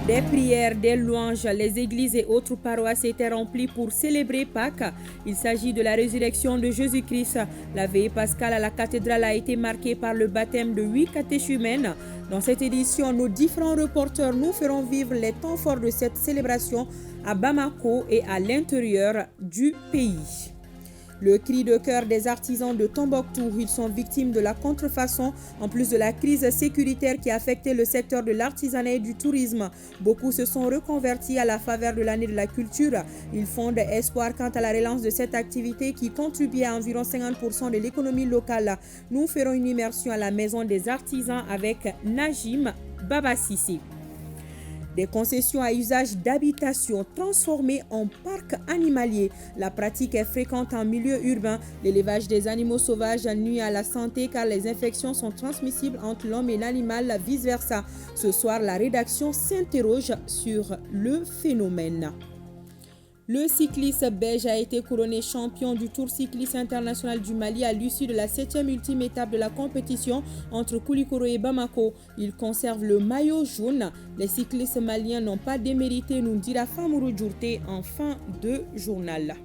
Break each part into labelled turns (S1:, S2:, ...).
S1: Des prières, des louanges, les églises et autres paroisses étaient remplies pour célébrer Pâques. Il s'agit de la résurrection de Jésus-Christ. La veillée pascale à la cathédrale a été marquée par le baptême de 8 catéchumènes. Dans cette édition, nos différents reporters nous feront vivre les temps forts de cette célébration à Bamako et à l'intérieur du pays. Le cri de cœur des artisans de Tombouctou, ils sont victimes de la contrefaçon en plus de la crise sécuritaire qui a affecté le secteur de l'artisanat et du tourisme. Beaucoup se sont reconvertis à la faveur de l'année de la culture. Ils fondent espoir quant à la relance de cette activité qui contribue à environ 50% de l'économie locale. Nous ferons une immersion à la maison des artisans avec Najim Babassi. Des concessions à usage d'habitation transformées en parcs animaliers. La pratique est fréquente en milieu urbain. L'élevage des animaux sauvages nuit à la santé car les infections sont transmissibles entre l'homme et l'animal, vice-versa. Ce soir, la rédaction s'interroge sur le phénomène. Le cycliste belge a été couronné champion du Tour cycliste international du Mali à l'issue de la 7e ultime étape de la compétition entre Koulikoro et Bamako. Il conserve le maillot jaune. Les cyclistes maliens n'ont pas démérité, nous dira Famourou Djourté en fin de journal.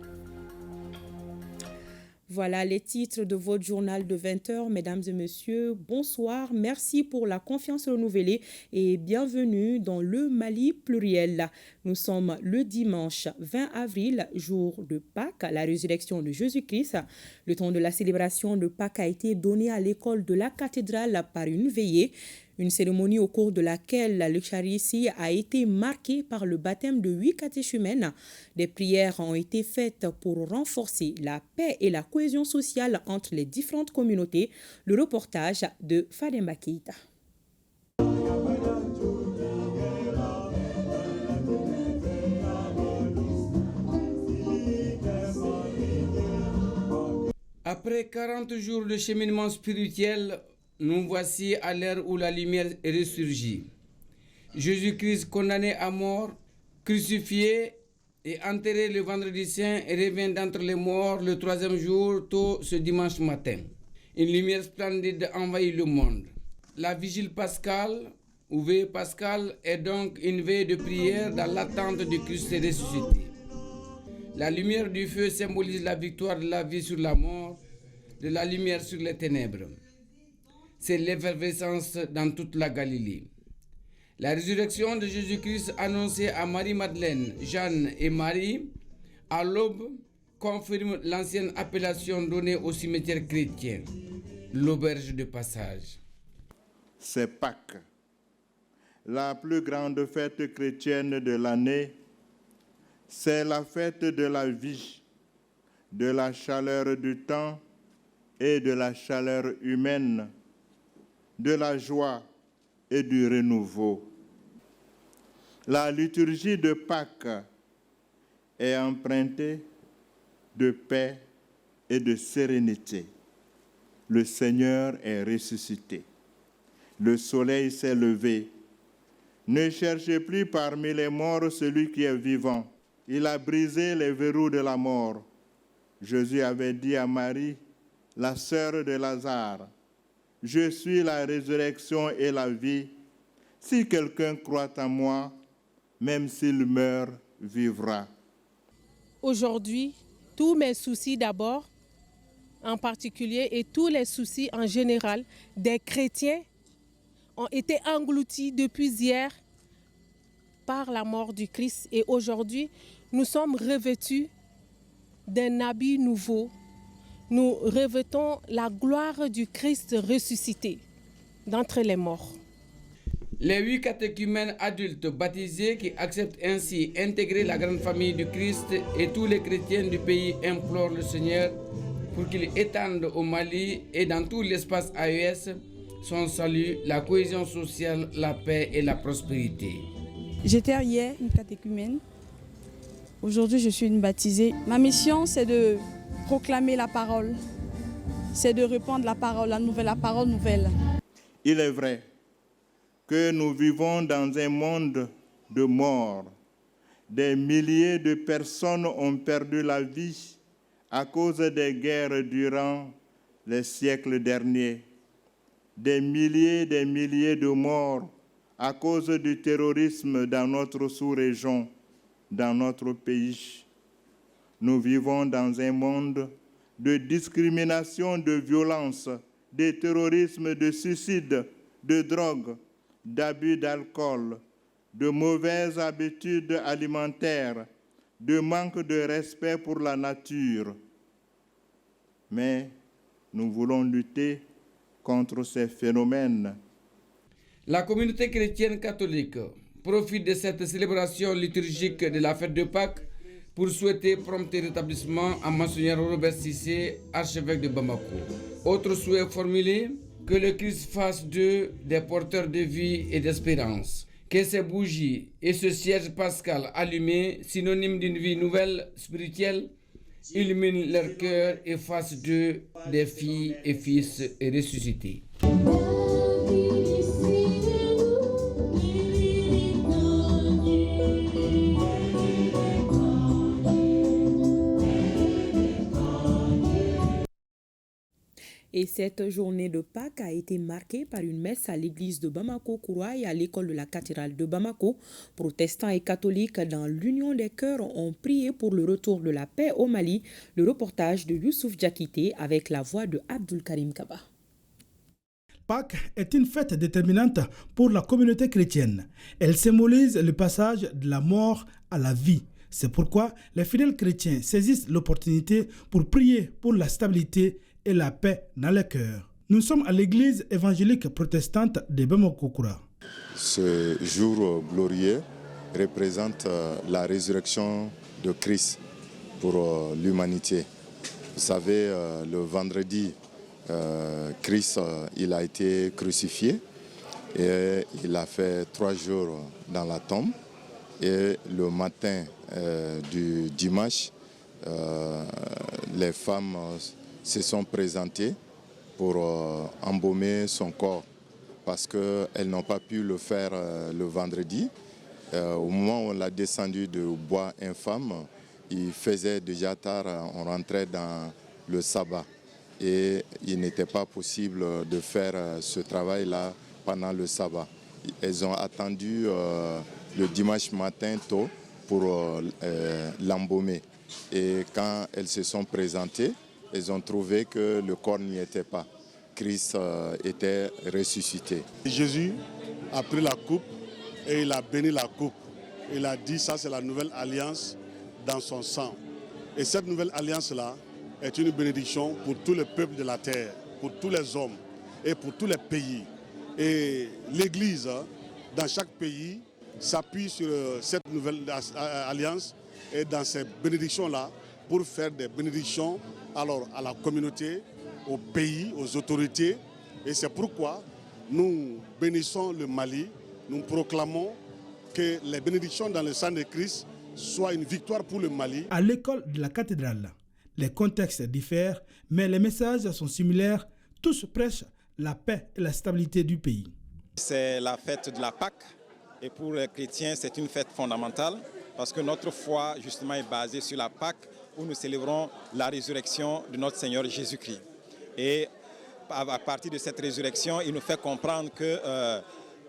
S1: Voilà les titres de votre journal de 20h, mesdames et messieurs. Bonsoir, merci pour la confiance renouvelée et bienvenue dans le Mali pluriel. Nous sommes le dimanche 20 avril, jour de Pâques, la résurrection de Jésus-Christ. Le temps de la célébration de Pâques a été donné à l'école de la cathédrale par une veillée. Une cérémonie au cours de laquelle l'Eucharistie a été marquée par le baptême de 8 catéchumènes. Des prières ont été faites pour renforcer la paix et la cohésion sociale entre les différentes communautés. Le reportage de Fademba Keita.
S2: Après 40 jours de cheminement spirituel, nous voici à l'ère où la lumière ressurgit. Jésus-Christ condamné à mort, crucifié et enterré le vendredi saint et revient d'entre les morts le 3e jour, tôt ce dimanche matin. Une lumière splendide envahit le monde. La vigile pascale, ou veillée pascale, est donc une veille de prière dans l'attente du Christ ressuscité. La lumière du feu symbolise la victoire de la vie sur la mort, de la lumière sur les ténèbres. C'est l'effervescence dans toute la Galilée. La résurrection de Jésus-Christ annoncée à Marie-Madeleine, Jeanne et Marie à l'aube confirme l'ancienne appellation donnée au cimetière chrétien, l'auberge de passage.
S3: C'est Pâques, la plus grande fête chrétienne de l'année. C'est la fête de la vie, de la chaleur du temps et de la chaleur humaine, de la joie et du renouveau. La liturgie de Pâques est empruntée de paix et de sérénité. Le Seigneur est ressuscité. Le soleil s'est levé. Ne cherchez plus parmi les morts celui qui est vivant. Il a brisé les verrous de la mort. Jésus avait dit à Marie, la sœur de Lazare, « Je suis la résurrection et la vie. Si quelqu'un croit en moi, même s'il meurt, vivra. »
S4: Aujourd'hui, tous mes soucis d'abord, en particulier, et tous les soucis en général des chrétiens ont été engloutis depuis hier par la mort du Christ. Et aujourd'hui, nous sommes revêtus d'un habit nouveau. Nous revêtons la gloire du Christ ressuscité d'entre les morts.
S2: Les 8 catéchumènes adultes baptisés qui acceptent ainsi d'intégrer la grande famille du Christ et tous les chrétiens du pays implorent le Seigneur pour qu'il étende au Mali et dans tout l'espace AES son salut, la cohésion sociale, la paix et la prospérité.
S5: J'étais hier une catéchumène. Aujourd'hui, je suis une baptisée. Ma mission, c'est de proclamer la parole. C'est de répandre la parole nouvelle.
S3: Il est vrai que nous vivons dans un monde de mort. Des milliers de personnes ont perdu la vie à cause des guerres durant les siècles derniers. Des milliers de morts à cause du terrorisme dans notre sous-région, dans notre pays. Nous vivons dans un monde de discrimination, de violence, de terrorisme, de suicide, de drogue, d'abus d'alcool, de mauvaises habitudes alimentaires, de manque de respect pour la nature. Mais nous voulons lutter contre ces phénomènes.
S2: La communauté chrétienne catholique profite de cette célébration liturgique de la fête de Pâques pour souhaiter prompt rétablissement à Monseigneur Robert Cissé, archevêque de Bamako. Autre souhait formulé, que le Christ fasse d'eux des porteurs de vie et d'espérance. Que ces bougies et ce cierge pascal allumé, synonyme d'une vie nouvelle spirituelle, illuminent leur cœur et fassent d'eux des filles et fils ressuscités.
S1: Et cette journée de Pâques a été marquée par une messe à l'église de Bamako-Kouroua et à l'école de la cathédrale de Bamako. Protestants et catholiques dans l'union des cœurs ont prié pour le retour de la paix au Mali. Le reportage de Youssouf Diakité avec la voix de Abdul Karim Kaba.
S6: Pâques est une fête déterminante pour la communauté chrétienne. Elle symbolise le passage de la mort à la vie. C'est pourquoi les fidèles chrétiens saisissent l'opportunité pour prier pour la stabilité et la paix dans le cœur. Nous sommes à l'église évangélique protestante de Bamako-Kouroua.
S3: Ce jour glorieux représente la résurrection de Christ pour l'humanité. Vous savez, le vendredi, Christ il a été crucifié et il a fait 3 jours dans la tombe. Et le matin du dimanche, les femmes se sont présentées pour embaumer son corps parce qu'elles n'ont pas pu le faire le vendredi. Au moment où on l'a descendu de bois infâme, il faisait déjà tard, on rentrait dans le sabbat et il n'était pas possible de faire ce travail-là pendant le sabbat. Elles ont attendu le dimanche matin tôt pour l'embaumer et quand elles se sont présentées, ils ont trouvé que le corps n'y était pas. Christ était ressuscité.
S7: Jésus a pris la coupe et il a béni la coupe. Il a dit ça c'est la nouvelle alliance dans son sang. Et cette nouvelle alliance-là est une bénédiction pour tous les peuples de la terre, pour tous les hommes et pour tous les pays. Et l'Église, dans chaque pays, s'appuie sur cette nouvelle alliance et dans ces bénédictions-là pour faire des bénédictions alors à la communauté, au pays, aux autorités. Et c'est pourquoi nous bénissons le Mali, nous proclamons que les bénédictions dans le sang de Christ soient une victoire pour le Mali.
S6: À l'école de la cathédrale, les contextes diffèrent, mais les messages sont similaires. Tous prêchent la paix et la stabilité du pays.
S8: C'est la fête de la Pâque et pour les chrétiens, c'est une fête fondamentale parce que notre foi justement est basée sur la Pâque où nous célébrons la résurrection de notre Seigneur Jésus-Christ. Et à partir de cette résurrection, il nous fait comprendre que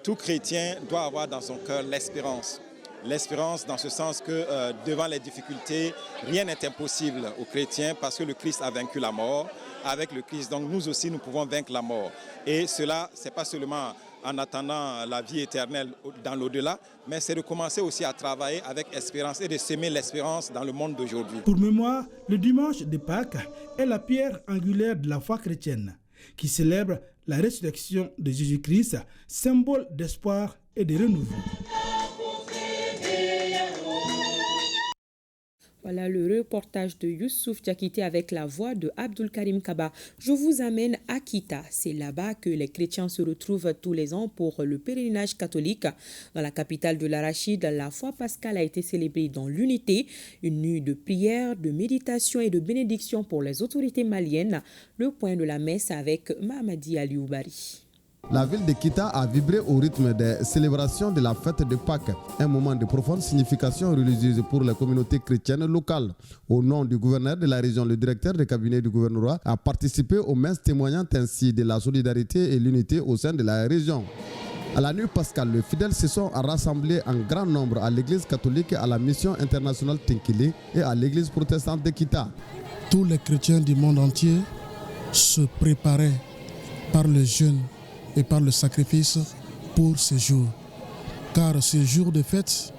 S8: tout chrétien doit avoir dans son cœur l'espérance. L'espérance dans ce sens que devant les difficultés, rien n'est impossible aux chrétiens parce que le Christ a vaincu la mort. Avec le Christ, donc nous aussi, nous pouvons vaincre la mort. Et cela, ce n'est pas seulement en attendant la vie éternelle dans l'au-delà, mais c'est de commencer aussi à travailler avec espérance et de s'aimer l'espérance dans le monde d'aujourd'hui.
S6: Pour mémoire, le dimanche de Pâques est la pierre angulaire de la foi chrétienne qui célèbre la résurrection de Jésus-Christ, symbole d'espoir et de renouveau.
S1: Voilà le reportage de Youssouf Diakité avec la voix de Abdul Karim Kaba. Je vous amène à Kita. C'est là-bas que les chrétiens se retrouvent tous les ans pour le pèlerinage catholique. Dans la capitale de l'Arachide, la foi pascale a été célébrée dans l'unité. Une nuit de prière, de méditation et de bénédiction pour les autorités maliennes. Le point de la messe avec Mahamadi Alioubari.
S9: La ville de Kita a vibré au rythme des célébrations de la fête de Pâques, un moment de profonde signification religieuse pour les communautés chrétiennes locales. Au nom du gouverneur de la région, le directeur de cabinet du gouvernorat a participé aux messes témoignant ainsi de la solidarité et l'unité au sein de la région. À la nuit pascale, les fidèles se sont rassemblés en grand nombre à l'église catholique, à la mission internationale Tinkili et à l'église protestante de Kita.
S10: Tous les chrétiens du monde entier se préparaient par le jeûne et par le sacrifice pour ce jour. Car ce jour de fête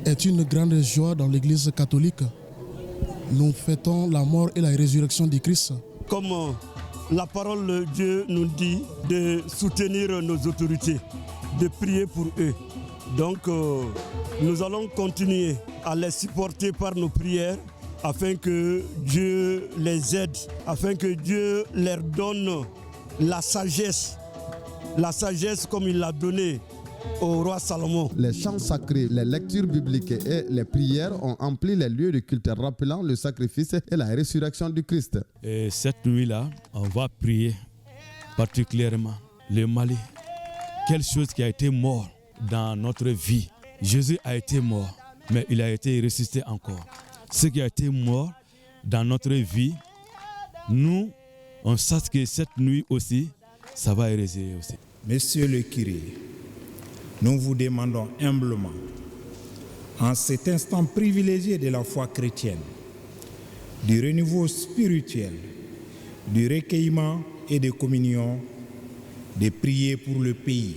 S10: est une grande joie dans l'église catholique. Nous fêtons la mort et la résurrection du Christ.
S11: Comme la parole de Dieu nous dit de soutenir nos autorités, de prier pour eux. Donc nous allons continuer à les supporter par nos prières afin que Dieu les aide, afin que Dieu leur donne la sagesse comme il l'a donnée au roi Salomon.
S9: Les chants sacrés, les lectures bibliques et les prières ont empli les lieux de culte, rappelant le sacrifice et la résurrection du Christ.
S12: Et cette nuit-là, on va prier particulièrement le Mali. Quelque chose qui a été mort dans notre vie. Jésus a été mort, mais il a été ressuscité encore. Ce qui a été mort dans notre vie, nous, on sait que cette nuit aussi, ça va résister aussi.
S13: Monsieur le curé, nous vous demandons humblement, en cet instant privilégié de la foi chrétienne, du renouveau spirituel, du recueillement et de communion, de prier pour le pays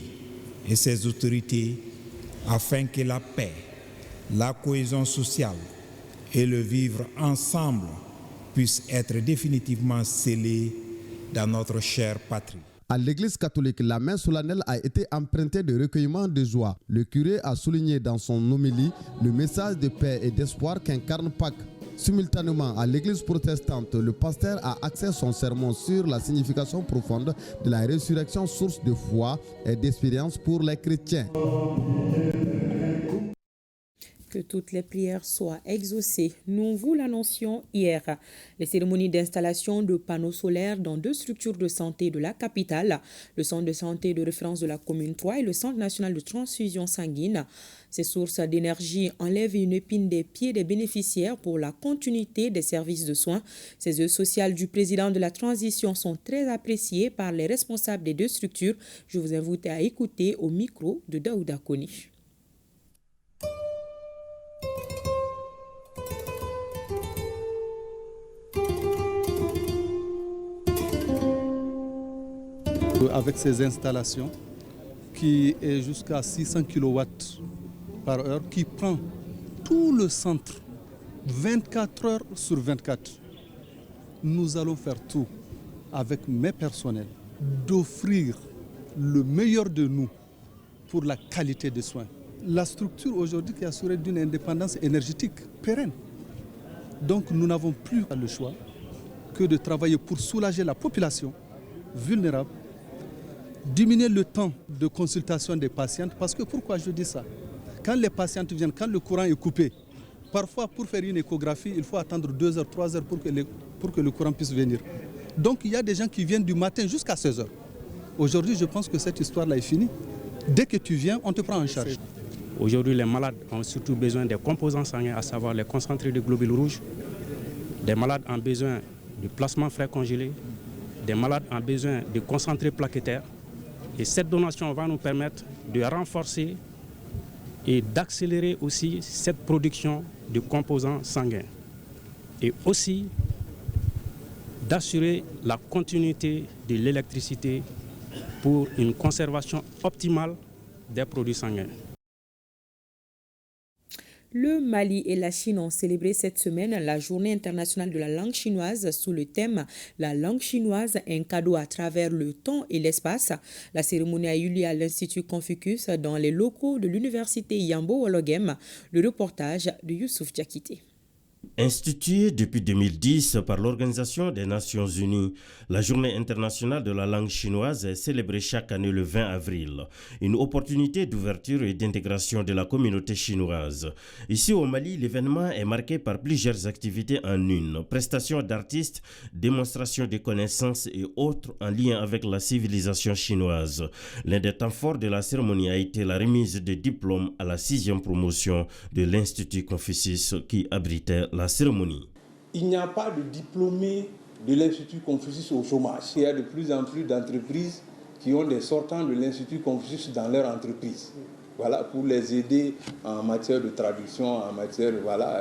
S13: et ses autorités afin que la paix, la cohésion sociale et le vivre ensemble puissent être définitivement scellés dans notre chère patrie.
S9: À l'église catholique, la main solennelle a été empruntée de recueillement de joie. Le curé a souligné dans son homélie le message de paix et d'espoir qu'incarne Pâques. Simultanément, à l'église protestante, le pasteur a axé son sermon sur la signification profonde de la résurrection, source de foi et d'espérance pour les chrétiens.
S1: Que toutes les prières soient exaucées. Nous vous l'annoncions hier. Les cérémonies d'installation de panneaux solaires dans 2 structures de santé de la capitale, le centre de santé de référence de la commune 3 et le centre national de transfusion sanguine. Ces sources d'énergie enlèvent une épine des pieds des bénéficiaires pour la continuité des services de soins. Ces œuvres sociales du président de la transition sont très appréciées par les responsables des 2 structures. Je vous invite à écouter au micro de Daouda Koni.
S14: Avec ces installations qui est jusqu'à 600 kW par heure, qui prend tout le centre 24 heures sur 24. Nous allons faire tout avec mes personnels d'offrir le meilleur de nous pour la qualité des soins. La structure aujourd'hui qui est assurée d'une indépendance énergétique pérenne. Donc nous n'avons plus le choix que de travailler pour soulager la population vulnérable, diminuer le temps de consultation des patientes. Parce que pourquoi je dis ça? Quand les patientes viennent, quand le courant est coupé, parfois pour faire une échographie, il faut attendre 2 heures, 3 heures pour que le courant puisse venir. Donc il y a des gens qui viennent du matin jusqu'à 16 heures. Aujourd'hui, je pense que cette histoire-là est finie. Dès que tu viens, on te prend en charge.
S15: Aujourd'hui, les malades ont surtout besoin des composants sanguins, à savoir les concentrés de globules rouges. Des malades ont besoin de plasma frais congelé. Des malades ont besoin de concentrés plaquettaires. Et cette donation va nous permettre de renforcer et d'accélérer aussi cette production de composants sanguins. Et aussi d'assurer la continuité de l'électricité pour une conservation optimale des produits sanguins.
S1: Le Mali et la Chine ont célébré cette semaine la Journée internationale de la langue chinoise sous le thème « La langue chinoise, un cadeau à travers le temps et l'espace ». La cérémonie a eu lieu à l'Institut Confucius dans les locaux de l'Université Yambo Wologem. Le reportage de Youssouf Diakité.
S16: Instituée depuis 2010 par l'Organisation des Nations Unies, la Journée internationale de la langue chinoise est célébrée chaque année le 20 avril. Une opportunité d'ouverture et d'intégration de la communauté chinoise. Ici au Mali, l'événement est marqué par plusieurs activités en une. Prestations d'artistes, démonstrations de connaissances et autres en lien avec la civilisation chinoise. L'un des temps forts de la cérémonie a été la remise de diplômes à la 6e promotion de l'Institut Confucius qui abritait la cérémonie.
S17: Il n'y a pas de diplômés de l'Institut Confucius au chômage. Il y a de plus en plus d'entreprises qui ont des sortants de l'Institut Confucius dans leur entreprise. Voilà, pour les aider en matière de traduction, en matière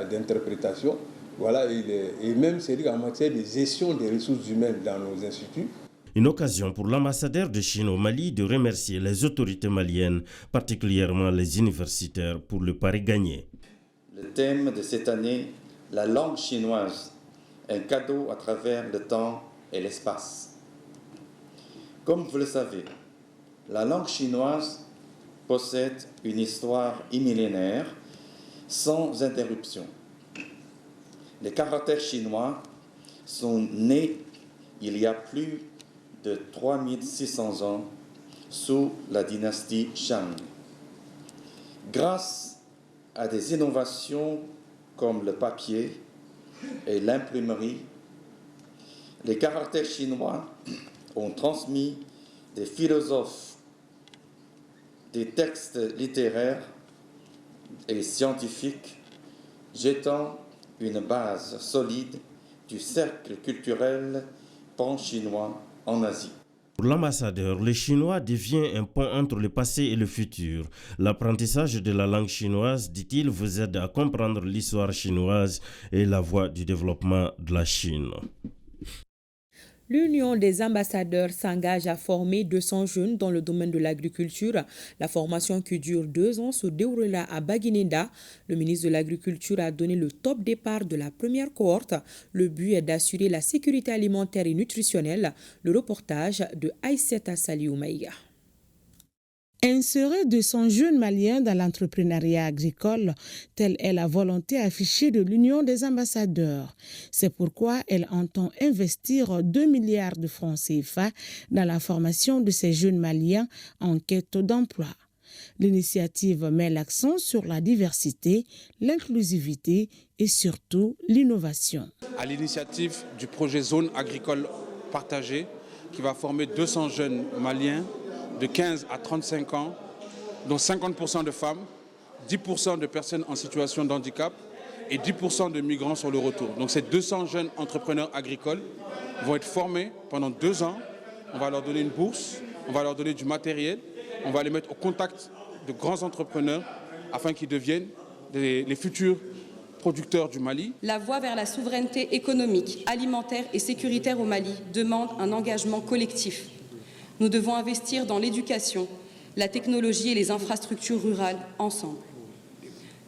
S17: d'interprétation, et même en matière de gestion des ressources humaines dans nos instituts.
S16: Une occasion pour l'ambassadeur de Chine au Mali de remercier les autorités maliennes, particulièrement les universitaires, pour le pari gagné.
S18: Le thème de cette année, la langue chinoise, un cadeau à travers le temps et l'espace. Comme vous le savez, la langue chinoise possède une histoire millénaire sans interruption. Les caractères chinois sont nés il y a plus de 3600 ans sous la dynastie Shang. Grâce à des innovations comme le papier et l'imprimerie, les caractères chinois ont transmis des philosophes, des textes littéraires et scientifiques, jetant une base solide du cercle culturel pan-chinois en Asie.
S16: Pour l'ambassadeur, le chinois devient un pont entre le passé et le futur. L'apprentissage de la langue chinoise, dit-il, vous aide à comprendre l'histoire chinoise et la voie du développement de la Chine.
S1: L'Union des ambassadeurs s'engage à former 200 jeunes dans le domaine de l'agriculture. La formation qui dure 2 ans se déroulera à Baguineda. Le ministre de l'Agriculture a donné le top départ de la première cohorte. Le but est d'assurer la sécurité alimentaire et nutritionnelle. Le reportage de Aïssata Saliou-Maïga.
S19: Insérer 200 jeunes Maliens dans l'entrepreneuriat agricole, telle est la volonté affichée de l'Union des ambassadeurs. C'est pourquoi elle entend investir 2 milliards de francs CFA dans la formation de ces jeunes Maliens en quête d'emploi. L'initiative met l'accent sur la diversité, l'inclusivité et surtout l'innovation.
S20: À l'initiative du projet Zone agricole partagée qui va former 200 jeunes Maliens de 15 à 35 ans, dont 50% de femmes, 10% de personnes en situation de handicap et 10% de migrants sur le retour. Donc ces 200 jeunes entrepreneurs agricoles vont être formés pendant 2 ans. On va leur donner une bourse, on va leur donner du matériel, on va les mettre au contact de grands entrepreneurs afin qu'ils deviennent les futurs producteurs du Mali.
S21: La voie vers la souveraineté économique, alimentaire et sécuritaire au Mali demande un engagement collectif. Nous devons investir dans l'éducation, la technologie et les infrastructures rurales ensemble.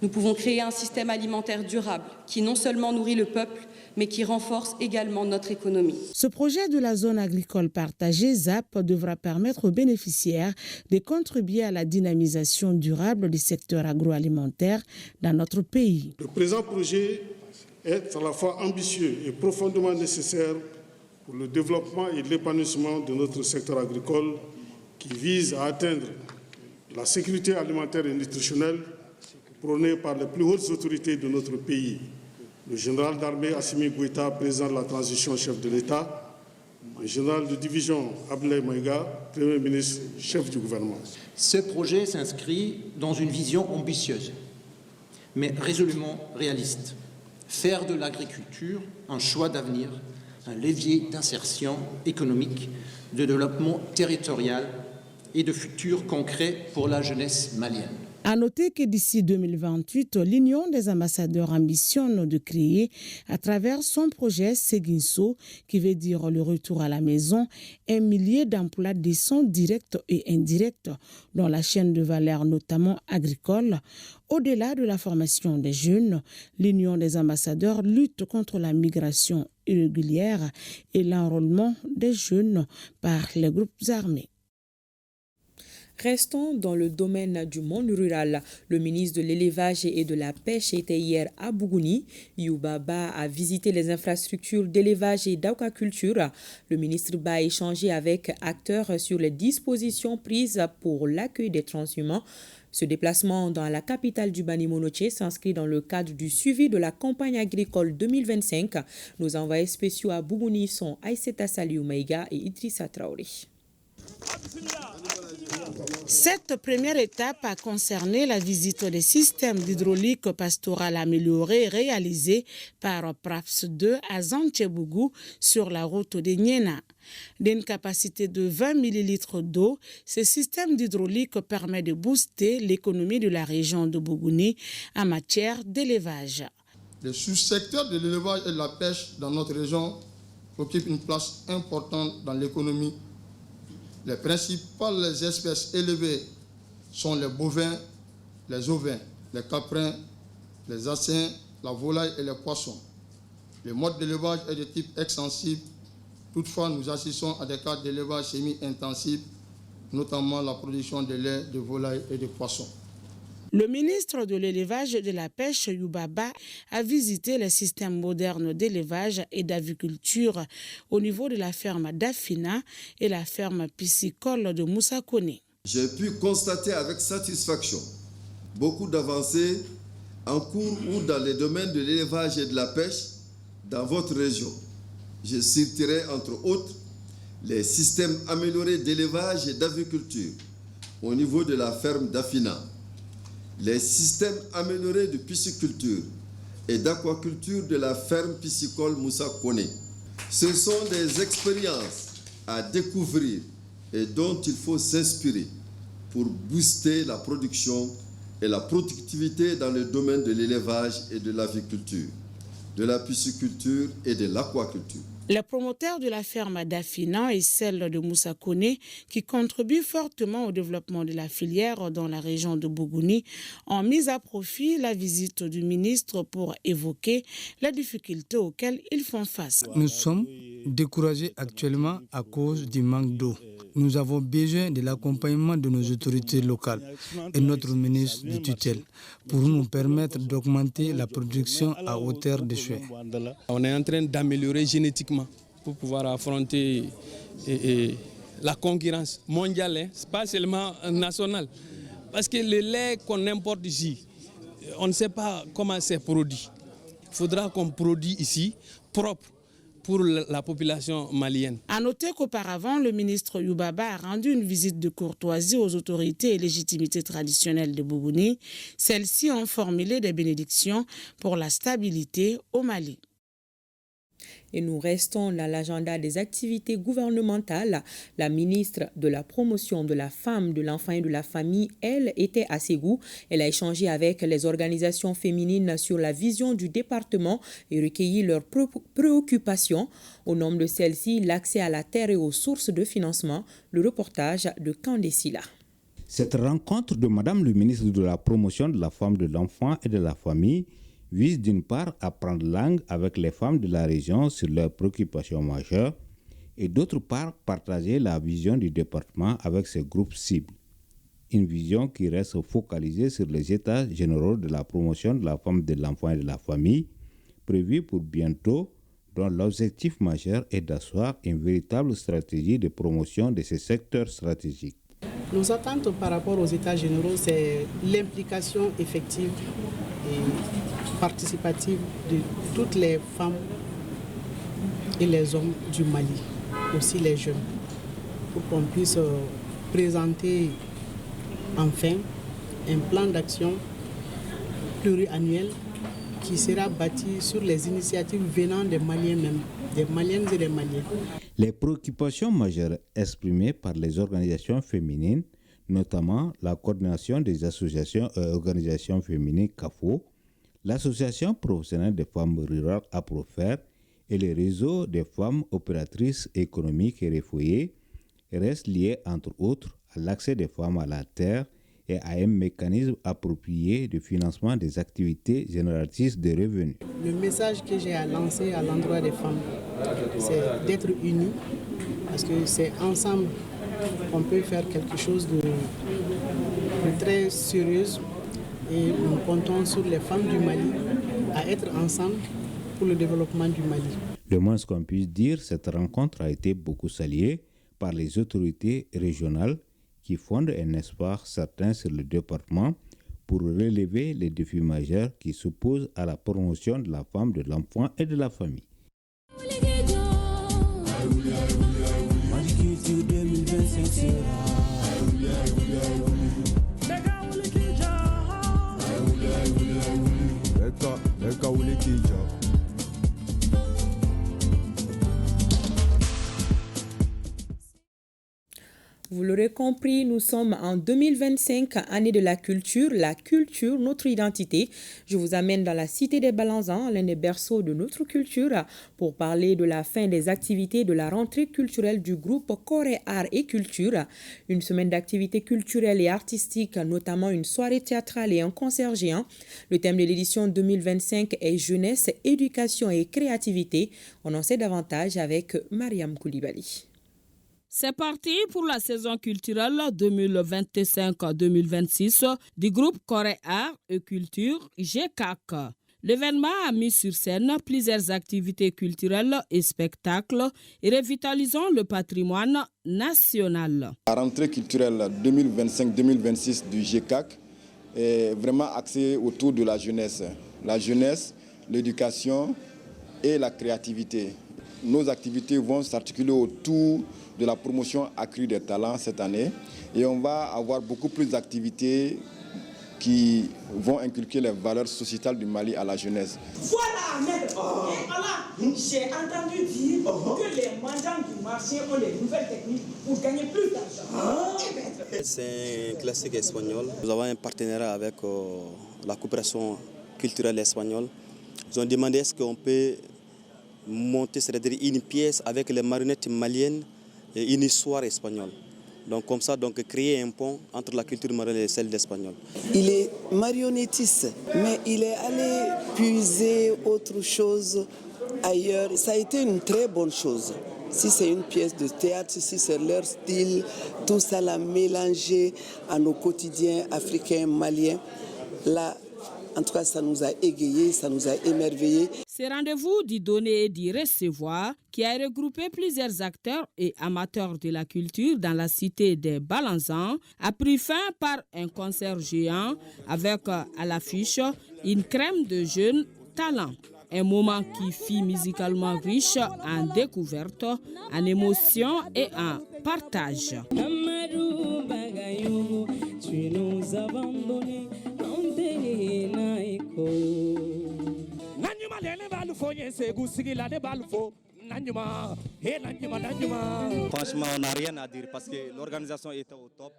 S21: Nous pouvons créer un système alimentaire durable qui non seulement nourrit le peuple, mais qui renforce également notre économie.
S19: Ce projet de la zone agricole partagée, ZAP, devra permettre aux bénéficiaires de contribuer à la dynamisation durable du secteur agroalimentaire dans notre pays.
S7: Le présent projet est à la fois ambitieux et profondément nécessaire pour le développement et l'épanouissement de notre secteur agricole qui vise à atteindre la sécurité alimentaire et nutritionnelle prônée par les plus hautes autorités de notre pays. Le général d'armée Assimi Goïta, président de la transition, chef de l'État, le général de division Abdoulaye Maïga, Premier ministre, chef du gouvernement.
S22: Ce projet s'inscrit dans une vision ambitieuse, mais résolument réaliste. Faire de l'agriculture un choix d'avenir, un levier d'insertion économique, de développement territorial et de futur concret pour la jeunesse malienne.
S19: À noter que d'ici 2028, l'Union des ambassadeurs ambitionne de créer, à travers son projet Séguinso, qui veut dire le retour à la maison, 1 millier d'emplois décents directs et indirects dans la chaîne de valeur, notamment agricole. Au-delà de la formation des jeunes, l'Union des ambassadeurs lutte contre la migration irrégulière et l'enrôlement des jeunes par les groupes armés.
S1: Restons dans le domaine du monde rural. Le ministre de l'Élevage et de la Pêche était hier à Bougouni. Youba Ba a visité les infrastructures d'élevage et d'aquaculture. Le ministre Ba a échangé avec acteurs sur les dispositions prises pour l'accueil des transhumants. Ce déplacement dans la capitale du Bani Monoche s'inscrit dans le cadre du suivi de la campagne agricole 2025. Nos envoyés spéciaux à Bougouni sont Aïssata Saliou Maïga et Idrissa Traoré.
S19: Cette première étape a concerné la visite des systèmes d'hydraulique pastoral améliorés réalisés par PRAPS 2 à Zantchebougou sur la route de Niena. D'une capacité de 20 millilitres d'eau, ce système d'hydraulique permet de booster l'économie de la région de Bougouni en matière d'élevage.
S4: Le sous-secteur de l'élevage et de la pêche dans notre région occupe une place importante dans l'économie. Les principales espèces élevées sont les bovins, les ovins, les caprins, les acins, la volaille et les poissons. Le mode d'élevage est de type extensif. Toutefois, nous assistons à des cas d'élevage semi-intensif, notamment la production de lait, de volaille et de poissons.
S19: Le ministre de l'élevage et de la pêche, Youbaba, a visité les systèmes modernes d'élevage et d'aviculture au niveau de la ferme d'Afina et la ferme piscicole de Moussa Kone.
S5: J'ai pu constater avec satisfaction beaucoup d'avancées en cours ou dans les domaines de l'élevage et de la pêche dans votre région. Je citerai entre autres les systèmes améliorés d'élevage et d'aviculture au niveau de la ferme d'Afina, les systèmes améliorés de pisciculture et d'aquaculture de la ferme piscicole Moussa Kone. Ce sont des expériences à découvrir et dont il faut s'inspirer pour booster la production et la productivité dans le domaine de l'élevage et de l'aviculture, de la pisciculture et de l'aquaculture.
S19: Les promoteurs de la ferme d'Afina et celle de Moussa Kone, qui contribuent fortement au développement de la filière dans la région de Bougouni, ont mis à profit la visite du ministre pour évoquer les difficultés auxquelles ils font face.
S23: Nous sommes découragés actuellement à cause du manque d'eau. Nous avons besoin de l'accompagnement de nos autorités locales et notre ministre de tutelle pour nous permettre d'augmenter la production à hauteur de souhait.
S24: On est en train d'améliorer génétiquement pour pouvoir affronter la concurrence mondiale, pas seulement nationale. Parce que le lait qu'on importe ici, on ne sait pas comment c'est produit. Il faudra qu'on produise ici propre pour la population malienne.
S19: À noter qu'auparavant, le ministre Youbaba a rendu une visite de courtoisie aux autorités et légitimités traditionnelles de Bougouni. Celles-ci ont formulé des bénédictions pour la stabilité au Mali.
S1: Et nous restons dans l'agenda des activités gouvernementales. La ministre de la Promotion de la Femme, de l'Enfant et de la Famille, elle, était à Ségou. Elle a échangé avec les organisations féminines sur la vision du département et recueilli leurs préoccupations. Au nom de celles-ci, l'accès à la terre et aux sources de financement. Le reportage de Kandesila.
S25: Cette rencontre de Madame le ministre de la Promotion de la Femme, de l'Enfant et de la Famille vise d'une part à prendre langue avec les femmes de la région sur leurs préoccupations majeures et d'autre part partager la vision du département avec ses groupes cibles. Une vision qui reste focalisée sur les états généraux de la promotion de la femme, de l'enfant et de la famille, prévus pour bientôt, dont l'objectif majeur est d'asseoir une véritable stratégie de promotion de ces secteurs stratégiques.
S26: Nos attentes par rapport aux états généraux, c'est l'implication effective et participative de toutes les femmes et les hommes du Mali, aussi les jeunes, pour qu'on puisse présenter enfin un plan d'action pluriannuel qui sera bâti sur les initiatives venant des Maliens même, des Maliennes et des Maliens.
S25: Les préoccupations majeures exprimées par les organisations féminines, notamment la coordination des associations et organisations féminines CAFO, l'Association professionnelle des femmes rurales APROFER et le réseau des femmes opératrices économiques et réfugiées restent liés entre autres à l'accès des femmes à la terre et à un mécanisme approprié de financement des activités génératrices de revenus.
S26: Le message que j'ai à lancer à l'endroit des femmes, c'est d'être unis, parce que c'est ensemble qu'on peut faire quelque chose de très sérieux. Et nous comptons sur les femmes du Mali à être ensemble pour le développement du Mali.
S25: Le moins qu'on puisse dire, cette rencontre a été beaucoup saluée par les autorités régionales qui fondent un espoir certain sur le département pour relever les défis majeurs qui s'opposent à la promotion de la femme, de l'enfant et de la famille.
S1: Vous l'aurez compris, nous sommes en 2025, année de la culture, notre identité. Je vous amène dans la cité des Balanzans, l'un des berceaux de notre culture, pour parler de la fin des activités de la rentrée culturelle du groupe Corée Art et Culture. Une semaine d'activités culturelles et artistiques, notamment une soirée théâtrale et un concert géant. Le thème de l'édition 2025 est jeunesse, éducation et créativité. On en sait davantage avec Mariam Koulibaly.
S2: C'est parti pour la saison culturelle 2025-2026 du groupe Corée Art et Culture GCAC. L'événement a mis sur scène plusieurs activités culturelles et spectacles et revitalisant le patrimoine national.
S3: La rentrée culturelle 2025-2026 du GCAC est vraiment axée autour de la jeunesse. La jeunesse, l'éducation et la créativité. Nos activités vont s'articuler autour de la promotion accrue des talents cette année et on va avoir beaucoup plus d'activités qui vont inculquer les valeurs sociétales du Mali à la jeunesse.
S6: Voilà, maître. J'ai entendu dire que les mendiants du marché ont des nouvelles techniques pour gagner plus d'argent.
S8: C'est un classique espagnol. Nous avons un partenariat avec la coopération culturelle espagnole. Ils ont demandé est-ce qu'on peut monter, c'est-à-dire une pièce avec les marionnettes maliennes et une histoire espagnole. Donc comme ça, créer un pont entre la culture malienne et celle d'espagnol.
S10: Il est marionnettiste, mais il est allé puiser autre chose ailleurs. Ça a été une très bonne chose. Si c'est une pièce de théâtre, si c'est leur style, tout ça l'a mélangé à nos quotidiens africains, maliens. Là, en tout cas, ça nous a égayés, ça nous a émerveillés.
S2: Ce rendez-vous d'y donner et d'y recevoir, qui a regroupé plusieurs acteurs et amateurs de la culture dans la cité des Balanzans, a pris fin par un concert géant avec à l'affiche une crème de jeunes talents. Un moment qui fut musicalement riche en découvertes, en émotions et en partage. Tu nous abandonnés,
S8: Franchement, on n'a rien à dire parce que l'organisation était au top.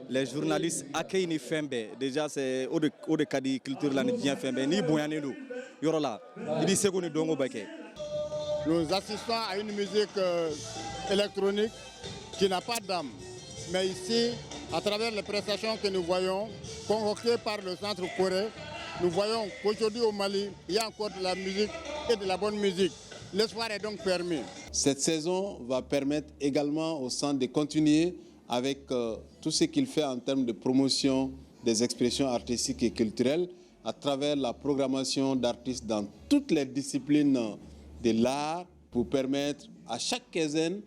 S8: Les journalistes accueillent Fembe. Déjà, c'est au de Kadi culture là, bien Fembe. Ni Boyanelou. Yorola. Il dit c'est qu'on est dongo beke.
S11: Nous assistons à une musique électronique qui n'a pas d'âme. Mais ici, à travers les prestations que nous voyons, convoquées par le Centre Corée, nous voyons qu'aujourd'hui au Mali, il y a encore de la musique et de la bonne musique. L'espoir est donc permis.
S3: Cette saison va permettre également au centre de continuer avec tout ce qu'il fait en termes de promotion des expressions artistiques et culturelles à travers la programmation d'artistes dans toutes les disciplines de l'art pour permettre à chaque quinzaine,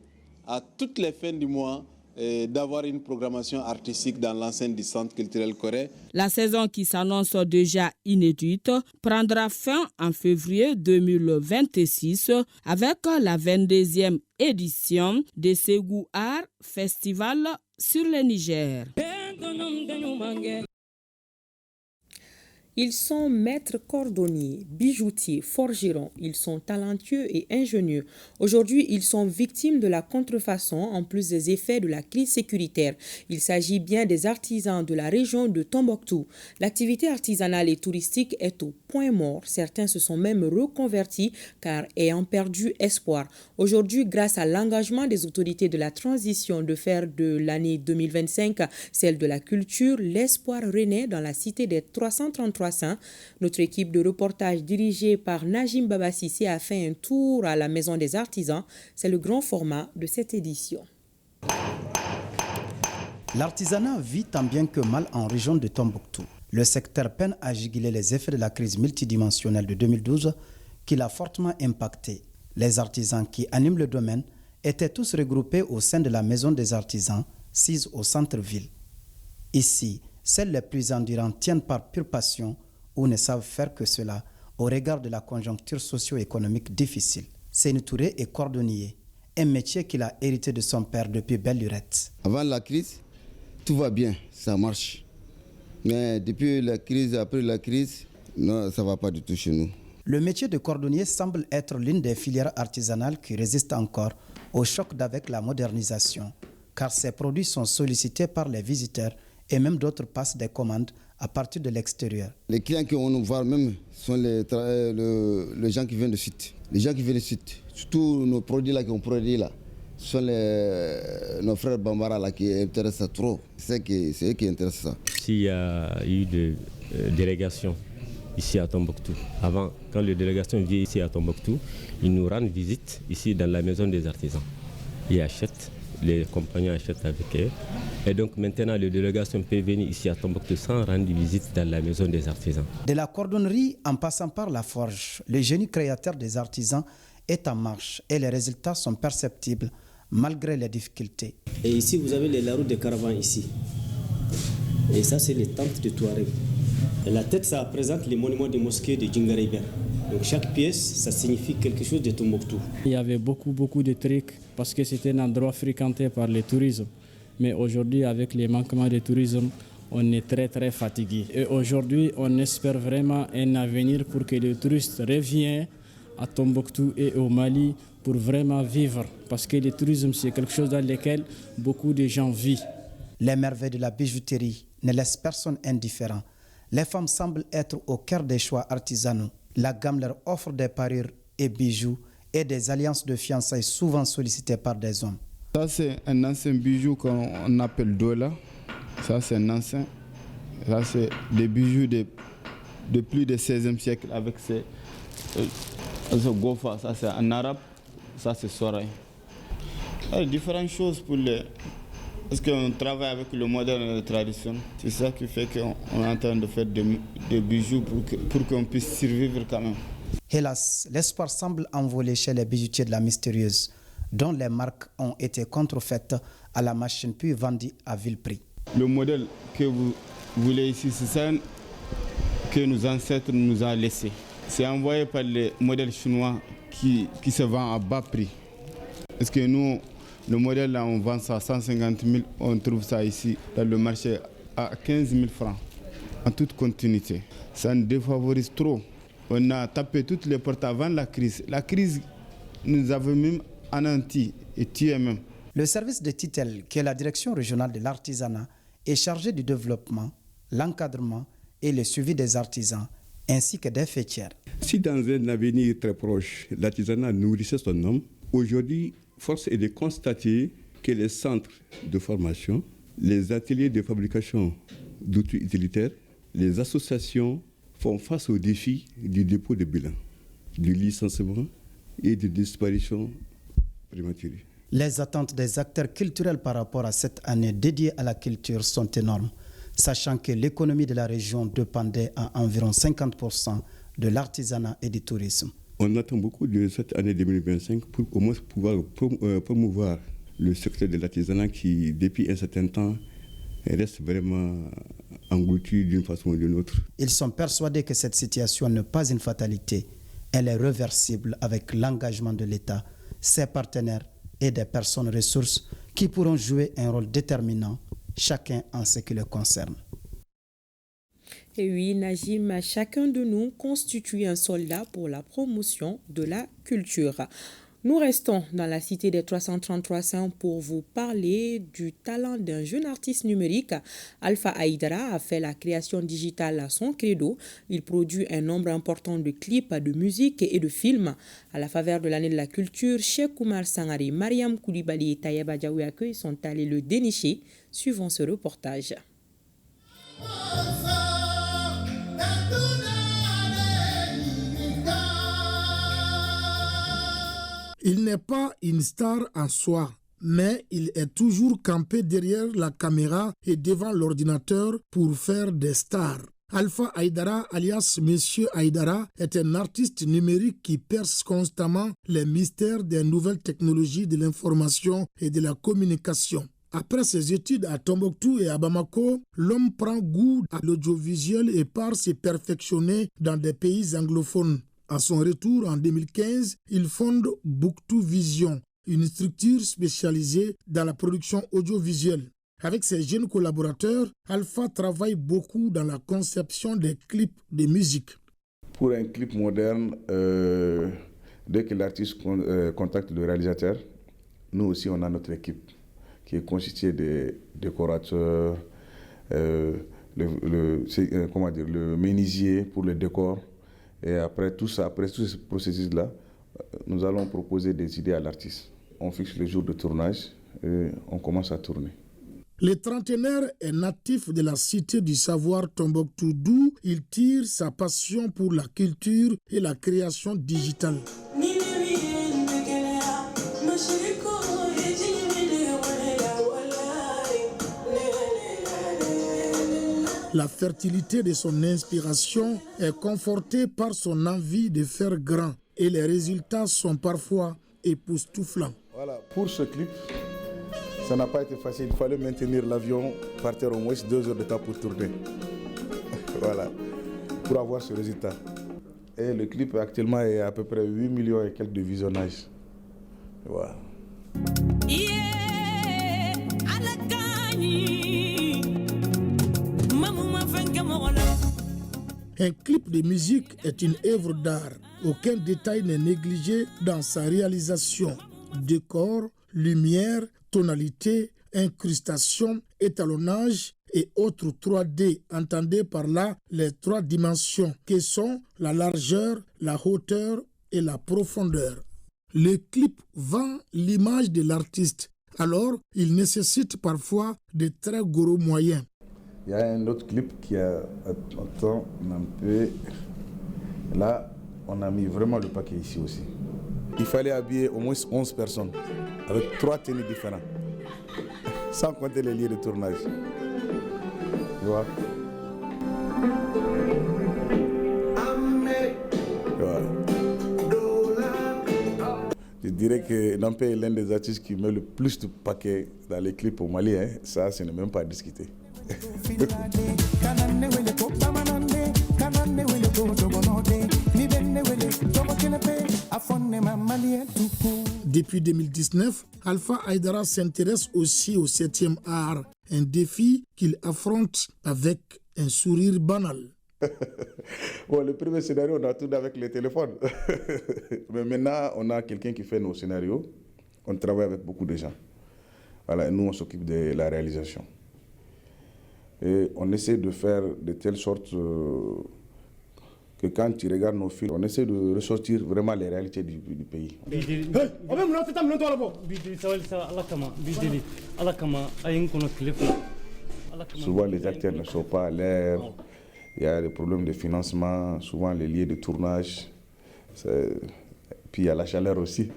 S3: à toutes les fins du mois, d'avoir une programmation artistique dans l'enceinte du Centre culturel Corée.
S2: La saison qui s'annonce déjà inédite prendra fin en février 2026 avec la 22e édition de Ségou Art Festival sur le Niger.
S1: Ils sont maîtres cordonniers, bijoutiers, forgerons. Ils sont talentueux et ingénieux. Aujourd'hui, ils sont victimes de la contrefaçon en plus des effets de la crise sécuritaire. Il s'agit bien des artisans de la région de Tombouctou. L'activité artisanale et touristique est au point mort. Certains se sont même reconvertis car ayant perdu espoir. Aujourd'hui, grâce à l'engagement des autorités de la transition de faire de l'année 2025 celle de la culture, l'espoir renaît dans la cité des 333. Notre équipe de reportage dirigée par Najim Babassi a fait un tour à la Maison des Artisans. C'est le grand format de cette édition.
S27: L'artisanat vit tant bien que mal en région de Tombouctou. Le secteur peine à juguler les effets de la crise multidimensionnelle de 2012 qui l'a fortement impacté. Les artisans qui animent le domaine étaient tous regroupés au sein de la Maison des Artisans, sise au centre-ville. Ici, seuls les plus endurants tiennent par pure passion ou ne savent faire que cela au regard de la conjoncture socio-économique difficile. Seyni Touré est cordonnier, un métier qu'il a hérité de son père depuis belle lurette.
S28: Avant la crise, tout va bien, ça marche. Mais depuis la crise, après la crise, non, ça ne va pas du tout chez nous.
S27: Le métier de cordonnier semble être l'une des filières artisanales qui résistent encore au choc d'avec la modernisation. car ces produits sont sollicités par les visiteurs et même d'autres passent des commandes à partir de l'extérieur.
S28: Les clients qu'on nous voit même sont les gens qui viennent de site. Les gens qui viennent de site, surtout nos produits là qu'on produit là, sont nos frères Bambara là qui intéressent trop. C'est eux qui intéressent ça.
S9: S'il y a eu des délégations ici à Tombouctou, avant, quand les délégations viennent ici à Tombouctou, ils nous rendent visite ici dans la maison des artisans. Ils achètent, les compagnons achètent avec eux. Et donc maintenant, les délégations peuvent venir ici à Tombouctou sans rendre visite dans la maison des artisans.
S27: De la cordonnerie en passant par la forge, le génie créateur des artisans est en marche et les résultats sont perceptibles malgré les difficultés.
S12: Et ici, vous avez les laroues de caravane ici. Et ça, c'est les tentes de Touareg. Et la tête, ça représente les monuments des mosquées de Djingaribert. Donc chaque pièce, ça signifie quelque chose de Tombouctou.
S13: Il y avait beaucoup de trucs parce que c'était un endroit fréquenté par le tourisme. Mais aujourd'hui, avec les manquements de tourisme, on est très fatigué. Et aujourd'hui, on espère vraiment un avenir pour que les touristes reviennent à Tombouctou et au Mali pour vraiment vivre. Parce que le tourisme, c'est quelque chose dans lequel beaucoup de gens vivent.
S27: Les merveilles de la bijouterie ne laissent personne indifférent. Les femmes semblent être au cœur des choix artisanaux. La gamme leur offre des parures et bijoux et des alliances de fiançailles souvent sollicitées par des hommes.
S14: Ça, c'est un ancien bijou qu'on appelle Dola. Ça, c'est un ancien. Ça, c'est des bijoux de plus du XVIe siècle avec ces gofa. Ça, c'est en arabe. Ça, c'est Soraï. Il y a différentes choses pour les... Parce qu'on travaille avec le modèle et la tradition. C'est ça qui fait qu'on est en train de faire des bijoux pour qu'on puisse survivre quand même.
S27: Hélas, l'espoir semble envolé chez les bijoutiers de la Mystérieuse, dont les marques ont été contrefaites à la machine puis vendues à vil prix.
S14: Le modèle que vous voulez ici, c'est ça que nos ancêtres nous ont laissé. C'est envoyé par les modèles chinois qui se vendent à bas prix. Parce que nous, le modèle là, on vend ça à 150 000, on trouve ça ici dans le marché à 15 000 francs, en toute continuité. Ça nous défavorise trop. On a tapé toutes les portes avant la crise. La crise nous avait même anéantis et tués même.
S27: Le service de Titel, qui est la direction régionale de l'artisanat, est chargé du développement, l'encadrement et le suivi des artisans, ainsi que des fêtières.
S15: Si dans un avenir très proche, l'artisanat nourrissait son homme, aujourd'hui, force est de constater que les centres de formation, les ateliers de fabrication d'outils utilitaires, les associations font face au défi du dépôt de bilan, du licenciement et de disparition prématurée.
S27: Les attentes des acteurs culturels par rapport à cette année dédiée à la culture sont énormes, sachant que l'économie de la région dépendait à environ 50% de l'artisanat et du tourisme.
S15: On attend beaucoup de cette année 2025 pour au moins pouvoir promouvoir le secteur de l'artisanat qui, depuis un certain temps, reste vraiment englouti d'une façon ou d'une autre.
S27: Ils sont persuadés que cette situation n'est pas une fatalité. Elle est réversible avec l'engagement de l'État, ses partenaires et des personnes ressources qui pourront jouer un rôle déterminant, chacun en ce qui le concerne.
S1: Et oui, Najim, chacun de nous constitue un soldat pour la promotion de la culture. Nous restons dans la cité des 333 pour vous parler du talent d'un jeune artiste numérique. Alpha Aïdara a fait la création digitale son credo. Il produit un nombre important de clips, de musique et de films. À la faveur de l'année de la culture, Cheikh Oumar Sangari, Mariam Koulibaly et Tayeba Diaouyaké sont allés le dénicher. Suivons ce reportage.
S16: Il n'est pas une star en soi, mais il est toujours campé derrière la caméra et devant l'ordinateur pour faire des stars. Alpha Aïdara, alias Monsieur Aïdara, est un artiste numérique qui perce constamment les mystères des nouvelles technologies de l'information et de la communication. Après ses études à Tombouctou et à Bamako, l'homme prend goût à l'audiovisuel et part se perfectionner dans des pays anglophones. À son retour en 2015, il fonde Bouctou Vision, une structure spécialisée dans la production audiovisuelle. Avec ses jeunes collaborateurs, Alpha travaille beaucoup dans la conception des clips de musique.
S17: Pour un clip moderne, dès que l'artiste contacte le réalisateur, nous aussi on a notre équipe qui est constitué des décorateurs, le menuisier pour le décor. Et après tout ça, après tout ce processus-là, nous allons proposer des idées à l'artiste. On fixe le jour de tournage et on commence à tourner.
S16: Le trentenaire est natif de la cité du savoir Tombouctou, d'où il tire sa passion pour la culture et la création digitale. La fertilité de son inspiration est confortée par son envie de faire grand et les résultats sont parfois époustouflants.
S17: Voilà, pour ce clip, ça n'a pas été facile. Il fallait maintenir l'avion par terre au moins 2 heures de temps pour tourner. Voilà, pour avoir ce résultat. Et le clip actuellement est à peu près 8 millions et quelques de visionnages. Voilà.
S16: Un clip de musique est une œuvre d'art. Aucun détail n'est négligé dans sa réalisation. Décor, lumière, tonalité, incrustation, étalonnage et autres 3D. Entendez par là les 3 dimensions que sont la largeur, la hauteur et la profondeur. Le clip vend l'image de l'artiste. Alors, il nécessite parfois de très gros moyens.
S17: Il y a un autre clip qui a un temps un peu... Là, on a mis vraiment le paquet ici aussi. Il fallait habiller au moins 11 personnes avec 3 tenues différentes, sans compter les lieux de tournage. Tu vois? Je dirais que Nampé est l'un des artistes qui met le plus de paquets dans les clips au Mali. Hein. Ça, ce n'est même pas à discuter.
S16: Depuis 2019, Alpha Aïdara s'intéresse aussi au 7e art, un défi qu'il affronte avec un sourire banal.
S17: Bon, le premier scénario, on a tourné avec les téléphones. Mais maintenant, on a quelqu'un qui fait nos scénarios. On travaille avec beaucoup de gens. Voilà, et nous, on s'occupe de la réalisation. Et on essaie de faire de telle sorte que quand tu regardes nos films, on essaie de ressortir vraiment les réalités du pays. Souvent, les acteurs ne sont pas à l'air. Il y a des problèmes de financement, souvent les lieux de tournage. Puis il y a la chaleur aussi.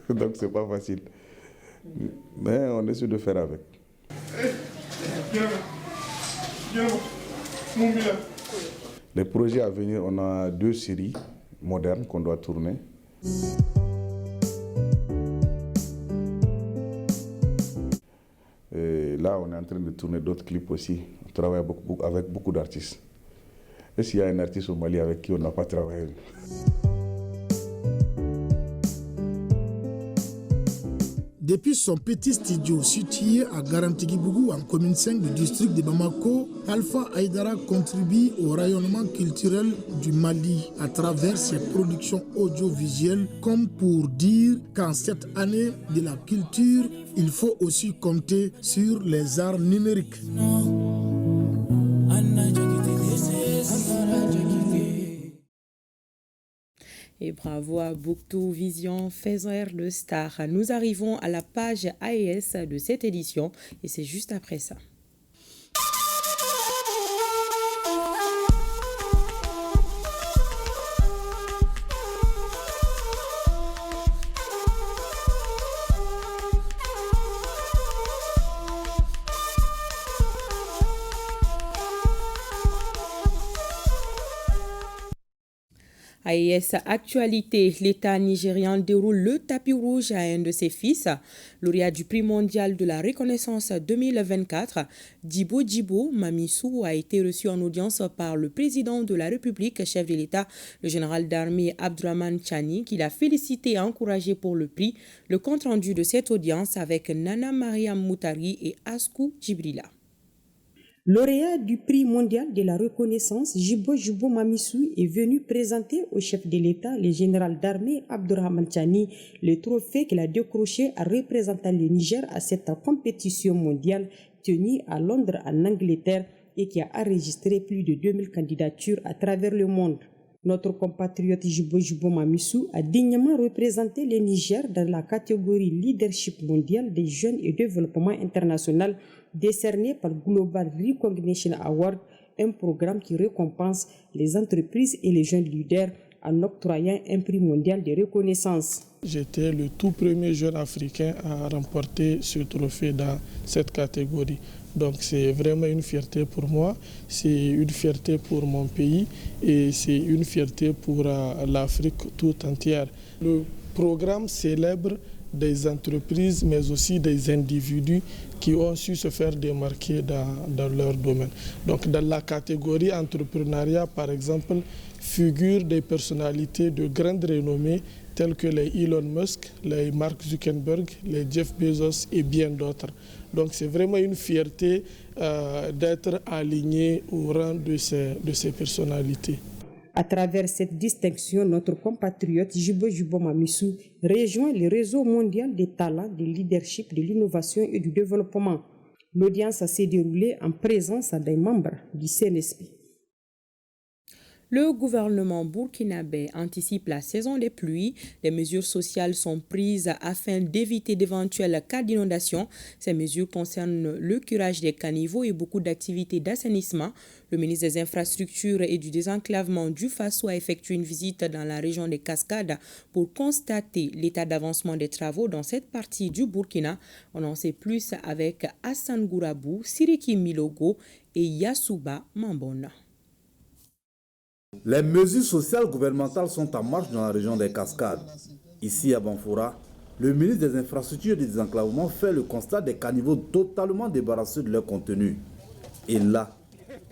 S17: Donc, c'est pas facile. Mais on essaie de faire avec. Les projets à venir, on a 2 séries modernes qu'on doit tourner. Et là, on est en train de tourner d'autres clips aussi. On travaille avec beaucoup d'artistes. Et s'il y a un artiste au Mali avec qui on n'a pas travaillé?
S16: Depuis son petit studio situé à Garantigui-Bougou, en commune 5 du district de Bamako, Alpha Aïdara contribue au rayonnement culturel du Mali à travers ses productions audiovisuelles, comme pour dire qu'en cette année de la culture, il faut aussi compter sur les arts numériques.
S1: Et bravo à Bouctou Vision, faiseur de star. Nous arrivons à la page AES de cette édition et c'est juste après ça. AES Actualité, l'État nigérian déroule le tapis rouge à un de ses fils, lauréat du prix mondial de la reconnaissance 2024. Djibo Djibo Mamissou a été reçu en audience par le président de la République, chef de l'État, le général d'armée Abdourahmane Tchani, qui l'a félicité et encouragé pour le prix. Le compte-rendu de cette audience avec Nana Mariam Moutari et Askou Djibrila.
S4: Lauréat du prix mondial de la reconnaissance, Djibo Mamissou est venu présenter au chef de l'État, le général d'armée Abdourahmane Tchani, le trophée qu'il a décroché en représentant le Niger à cette compétition mondiale tenue à Londres en Angleterre et qui a enregistré plus de 2000 candidatures à travers le monde. Notre compatriote Djibo Mamissou a dignement représenté le Niger dans la catégorie Leadership mondial des jeunes et développement international décerné par Global Recognition Award, un programme qui récompense les entreprises et les jeunes leaders en octroyant un prix mondial de reconnaissance.
S5: J'étais le tout premier jeune africain à remporter ce trophée dans cette catégorie. Donc c'est vraiment une fierté pour moi, c'est une fierté pour mon pays et c'est une fierté pour l'Afrique tout entière. Le programme célèbre des entreprises mais aussi des individus qui ont su se faire démarquer dans leur domaine. Donc dans la catégorie entrepreneuriat par exemple, figurent des personnalités de grande renommée tels que les Elon Musk, les Mark Zuckerberg, les Jeff Bezos et bien d'autres. Donc c'est vraiment une fierté d'être aligné au rang de ces personnalités.
S4: À travers cette distinction, notre compatriote Djibo Mamissou rejoint le réseau mondial des talents, de leadership, de l'innovation et du développement. L'audience s'est déroulée en présence des membres du CNSP.
S1: Le gouvernement burkinabé anticipe la saison des pluies. Des mesures sociales sont prises afin d'éviter d'éventuels cas d'inondation. Ces mesures concernent le curage des caniveaux et beaucoup d'activités d'assainissement. Le ministre des Infrastructures et du Désenclavement du Faso a effectué une visite dans la région des Cascades pour constater l'état d'avancement des travaux dans cette partie du Burkina. On en sait plus avec Hassan Gourabou, Siriki Milogo et Yasuba Mambona.
S7: Les mesures sociales gouvernementales sont en marche dans la région des Cascades. Ici à Banfoura, le ministre des Infrastructures et du Désenclavement fait le constat des caniveaux totalement débarrassés de leur contenu. Et là,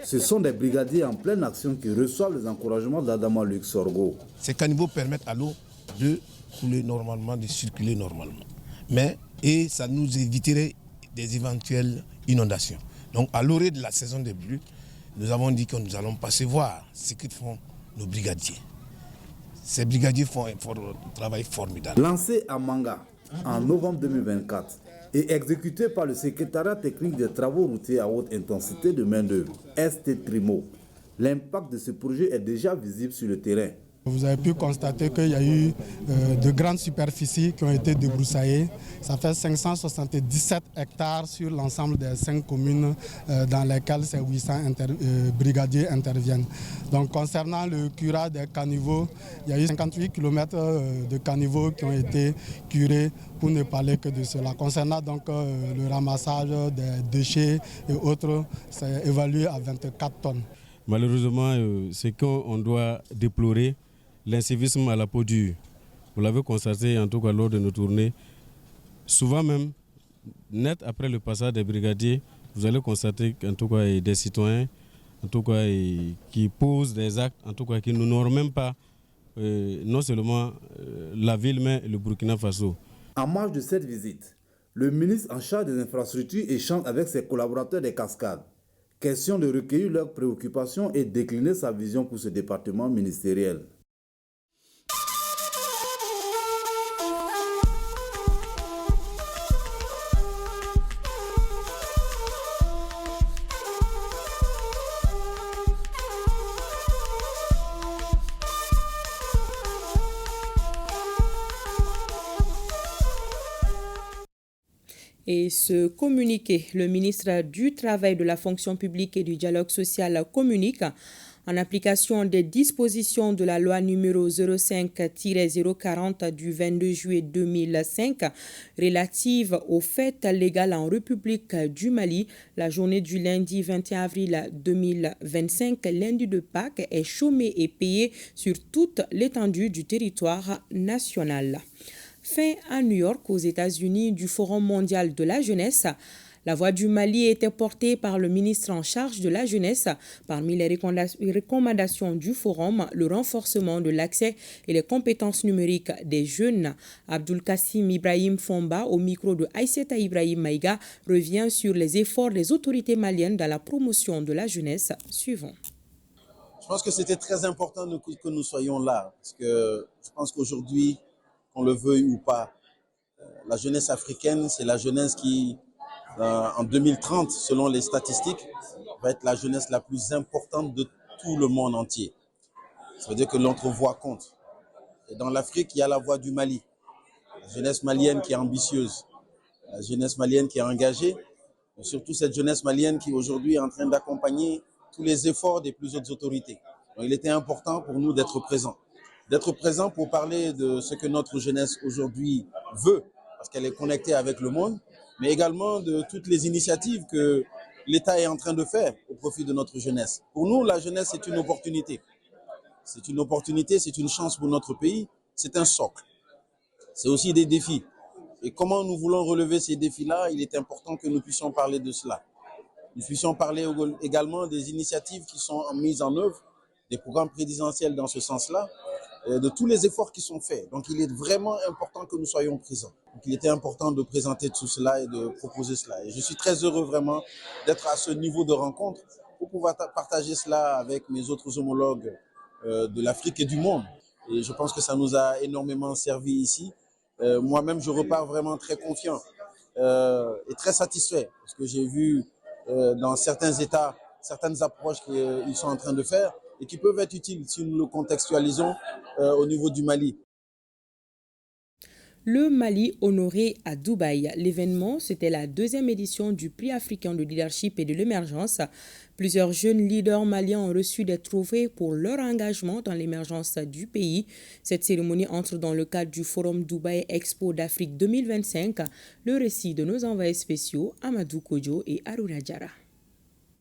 S7: ce sont des brigadiers en pleine action qui reçoivent les encouragements d'Adama Luc Sorgo.
S18: Ces caniveaux permettent à l'eau de couler normalement, de circuler normalement. Et ça nous éviterait des éventuelles inondations. Donc à l'orée de la saison des pluies, nous avons dit que nous allons passer voir ce que font nos brigadiers. Ces brigadiers font un travail formidable.
S7: Lancé à Manga en novembre 2024 et exécuté par le secrétariat technique des travaux routiers à haute intensité de main-d'œuvre, ST Trimo, l'impact de ce projet est déjà visible sur le terrain.
S20: Vous avez pu constater qu'il y a eu de grandes superficies qui ont été débroussaillées. Ça fait 577 hectares sur l'ensemble des 5 communes dans lesquelles ces 800 brigadiers interviennent. Donc concernant le curage des caniveaux, il y a eu 58 km de caniveaux qui ont été curés pour ne parler que de cela. Concernant donc le ramassage des déchets et autres, c'est évalué à 24 tonnes.
S21: Malheureusement, ce qu'on doit déplorer, l'incivisme à la peau dure. Vous l'avez constaté en tout cas lors de nos tournées. Souvent même, net après le passage des brigadiers, vous allez constater qu'en tout cas des citoyens, en tout cas qui posent des actes, en tout cas qui n'honorent même pas non seulement la ville mais le Burkina Faso.
S7: En marge de cette visite, le ministre en charge des infrastructures échange avec ses collaborateurs des Cascades. Question de recueillir leurs préoccupations et décliner sa vision pour ce département ministériel.
S1: Et ce communiqué, le ministre du Travail, de la Fonction publique et du Dialogue social communique en application des dispositions de la loi numéro 05-040 du 22 juillet 2005 relative aux fêtes légales en République du Mali. La journée du lundi 21 avril 2025, lundi de Pâques, est chômée et payée sur toute l'étendue du territoire national. Fin à New York, aux États-Unis, du Forum mondial de la jeunesse. La voix du Mali était portée par le ministre en charge de la jeunesse. Parmi les recommandations du forum, le renforcement de l'accès et les compétences numériques des jeunes. Abdul Kassim Ibrahim Fomba, au micro de Aïsseta Ibrahim Maïga, revient sur les efforts des autorités maliennes dans la promotion de la jeunesse. Suivant.
S6: Je pense que c'était très important que nous soyons là, parce que je pense qu'aujourd'hui, qu'on le veuille ou pas, la jeunesse africaine, c'est la jeunesse qui, en 2030, selon les statistiques, va être la jeunesse la plus importante de tout le monde entier. Ça veut dire que notre voix compte. Et dans l'Afrique, il y a la voix du Mali, la jeunesse malienne qui est ambitieuse, la jeunesse malienne qui est engagée, et surtout cette jeunesse malienne qui aujourd'hui est en train d'accompagner tous les efforts des plus hautes autorités. Donc, il était important pour nous d'être présents pour parler de ce que notre jeunesse aujourd'hui veut, parce qu'elle est connectée avec le monde, mais également de toutes les initiatives que l'État est en train de faire au profit de notre jeunesse. Pour nous, la jeunesse, c'est une opportunité. C'est une opportunité, c'est une chance pour notre pays, c'est un socle. C'est aussi des défis. Et comment nous voulons relever ces défis-là, il est important que nous puissions parler de cela. Nous puissions parler également des initiatives qui sont mises en œuvre, des programmes présidentiels dans ce sens-là, de tous les efforts qui sont faits. Donc il est vraiment important que nous soyons présents. Donc il était important de présenter tout cela et de proposer cela. Et je suis très heureux vraiment d'être à ce niveau de rencontre pour pouvoir partager cela avec mes autres homologues de l'Afrique et du monde. Et je pense que ça nous a énormément servi ici. Moi-même, je repars vraiment très confiant et très satisfait parce que j'ai vu dans certains États, certaines approches qu'ils sont en train de faire et qui peuvent être utiles si nous le contextualisons au niveau du Mali.
S1: Le Mali honoré à Dubaï. L'événement, c'était la 2e édition du Prix africain de leadership et de l'émergence. Plusieurs jeunes leaders maliens ont reçu des trophées pour leur engagement dans l'émergence du pays. Cette cérémonie entre dans le cadre du Forum Dubaï Expo d'Afrique 2025. Le récit de nos envoyés spéciaux, Amadou Kodjo et Aruna Diarra.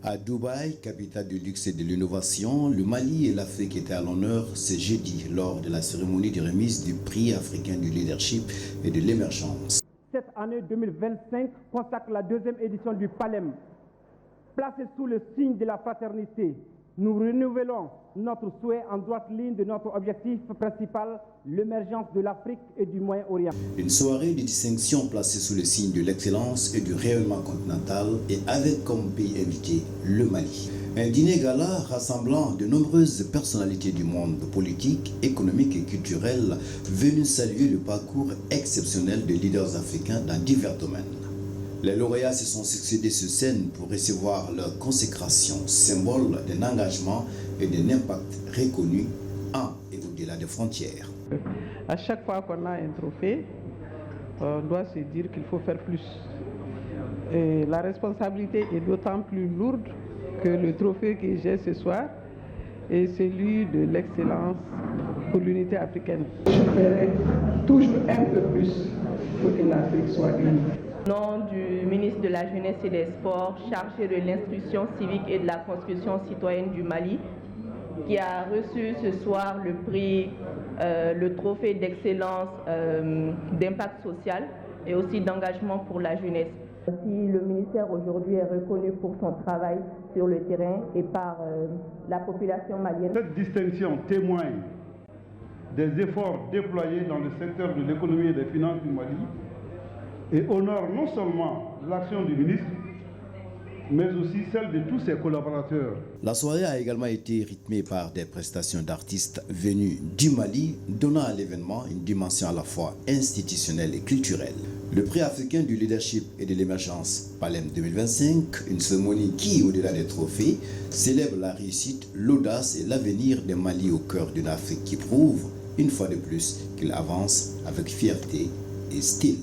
S10: À Dubaï, capitale du luxe et de l'innovation, le Mali et l'Afrique étaient à l'honneur ce jeudi lors de la cérémonie de remise du prix africain du leadership et de l'émergence.
S19: Cette année 2025 consacre la 2e édition du PALEM. Placée sous le signe de la fraternité, nous renouvelons notre souhait en droite ligne de notre objectif principal, l'émergence de l'Afrique et du Moyen-Orient.
S10: Une soirée de distinction placée sous le signe de l'excellence et du rayonnement continental et avec comme pays invité le Mali. Un dîner gala rassemblant de nombreuses personnalités du monde politique, économique et culturel venues saluer le parcours exceptionnel des leaders africains dans divers domaines. Les lauréats se sont succédés sur scène pour recevoir leur consécration, symbole d'un engagement et d'un impact reconnu en et au-delà des frontières.
S22: À chaque fois qu'on a un trophée, on doit se dire qu'il faut faire plus. Et la responsabilité est d'autant plus lourde que le trophée que j'ai ce soir est celui de l'excellence pour l'unité africaine. Je ferai toujours un peu plus pour que l'Afrique soit unie.
S23: Au nom du ministre de la Jeunesse et des Sports, chargé de l'instruction civique et de la construction citoyenne du Mali, qui a reçu ce soir le prix, le trophée d'excellence d'impact social et aussi d'engagement pour la jeunesse. Si le ministère aujourd'hui est reconnu pour son travail sur le terrain et par la population malienne.
S24: Cette distinction témoigne des efforts déployés dans le secteur de l'économie et des finances du Mali et honore non seulement l'action du ministre, mais aussi celle de tous ses collaborateurs.
S10: La soirée a également été rythmée par des prestations d'artistes venus du Mali, donnant à l'événement une dimension à la fois institutionnelle et culturelle. Le prix africain du leadership et de l'émergence PALEM 2025, une cérémonie qui, au-delà des trophées, célèbre la réussite, l'audace et l'avenir des Mali au cœur d'une Afrique qui prouve, une fois de plus, qu'il avance avec fierté et style.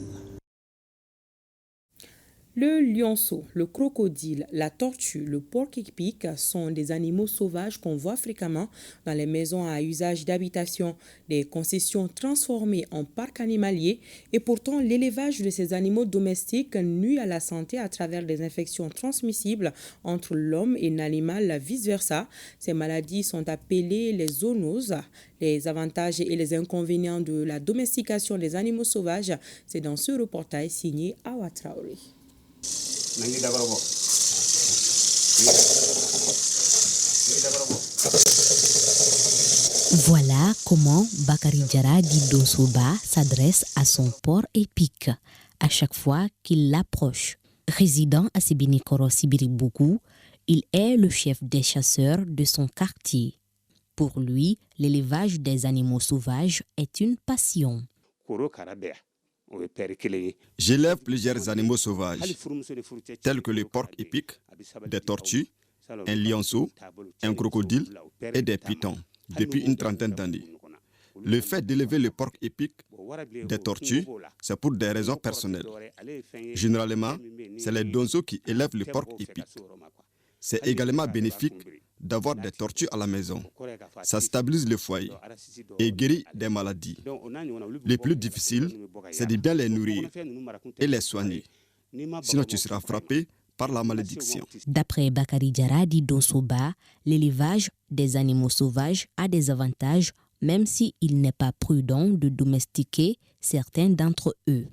S1: Le lionceau, le crocodile, la tortue, le porc-épic sont des animaux sauvages qu'on voit fréquemment dans les maisons à usage d'habitation, des concessions transformées en parcs animaliers et pourtant l'élevage de ces animaux domestiques nuit à la santé à travers des infections transmissibles entre l'homme et l'animal, vice-versa. Ces maladies sont appelées les zoonoses. Les avantages et les inconvénients de la domestication des animaux sauvages, c'est dans ce reportage signé Awa Traoré.
S2: Voilà comment Bakary Diarra dit Dosoba s'adresse à son porc épique à chaque fois qu'il l'approche. Résident à Sibinikoro Sibiribougou, il est le chef des chasseurs de son quartier. Pour lui, l'élevage des animaux sauvages est une passion.
S3: J'élève plusieurs animaux sauvages, tels que les porcs épiques, des tortues, un lionceau, un crocodile et des pitons, depuis une trentaine d'années. Le fait d'élever le porc épique, des tortues, c'est pour des raisons personnelles. Généralement, c'est les donzos qui élèvent le porc épique. C'est également bénéfique d'avoir des tortues à la maison. Ça stabilise le foyer et guérit des maladies. Le plus difficile, c'est de bien les nourrir et les soigner. Sinon, tu seras frappé par la malédiction.
S2: D'après Bakary Diarra dit Dosoba, l'élevage des animaux sauvages a des avantages, même s'il n'est pas prudent de domestiquer certains d'entre eux.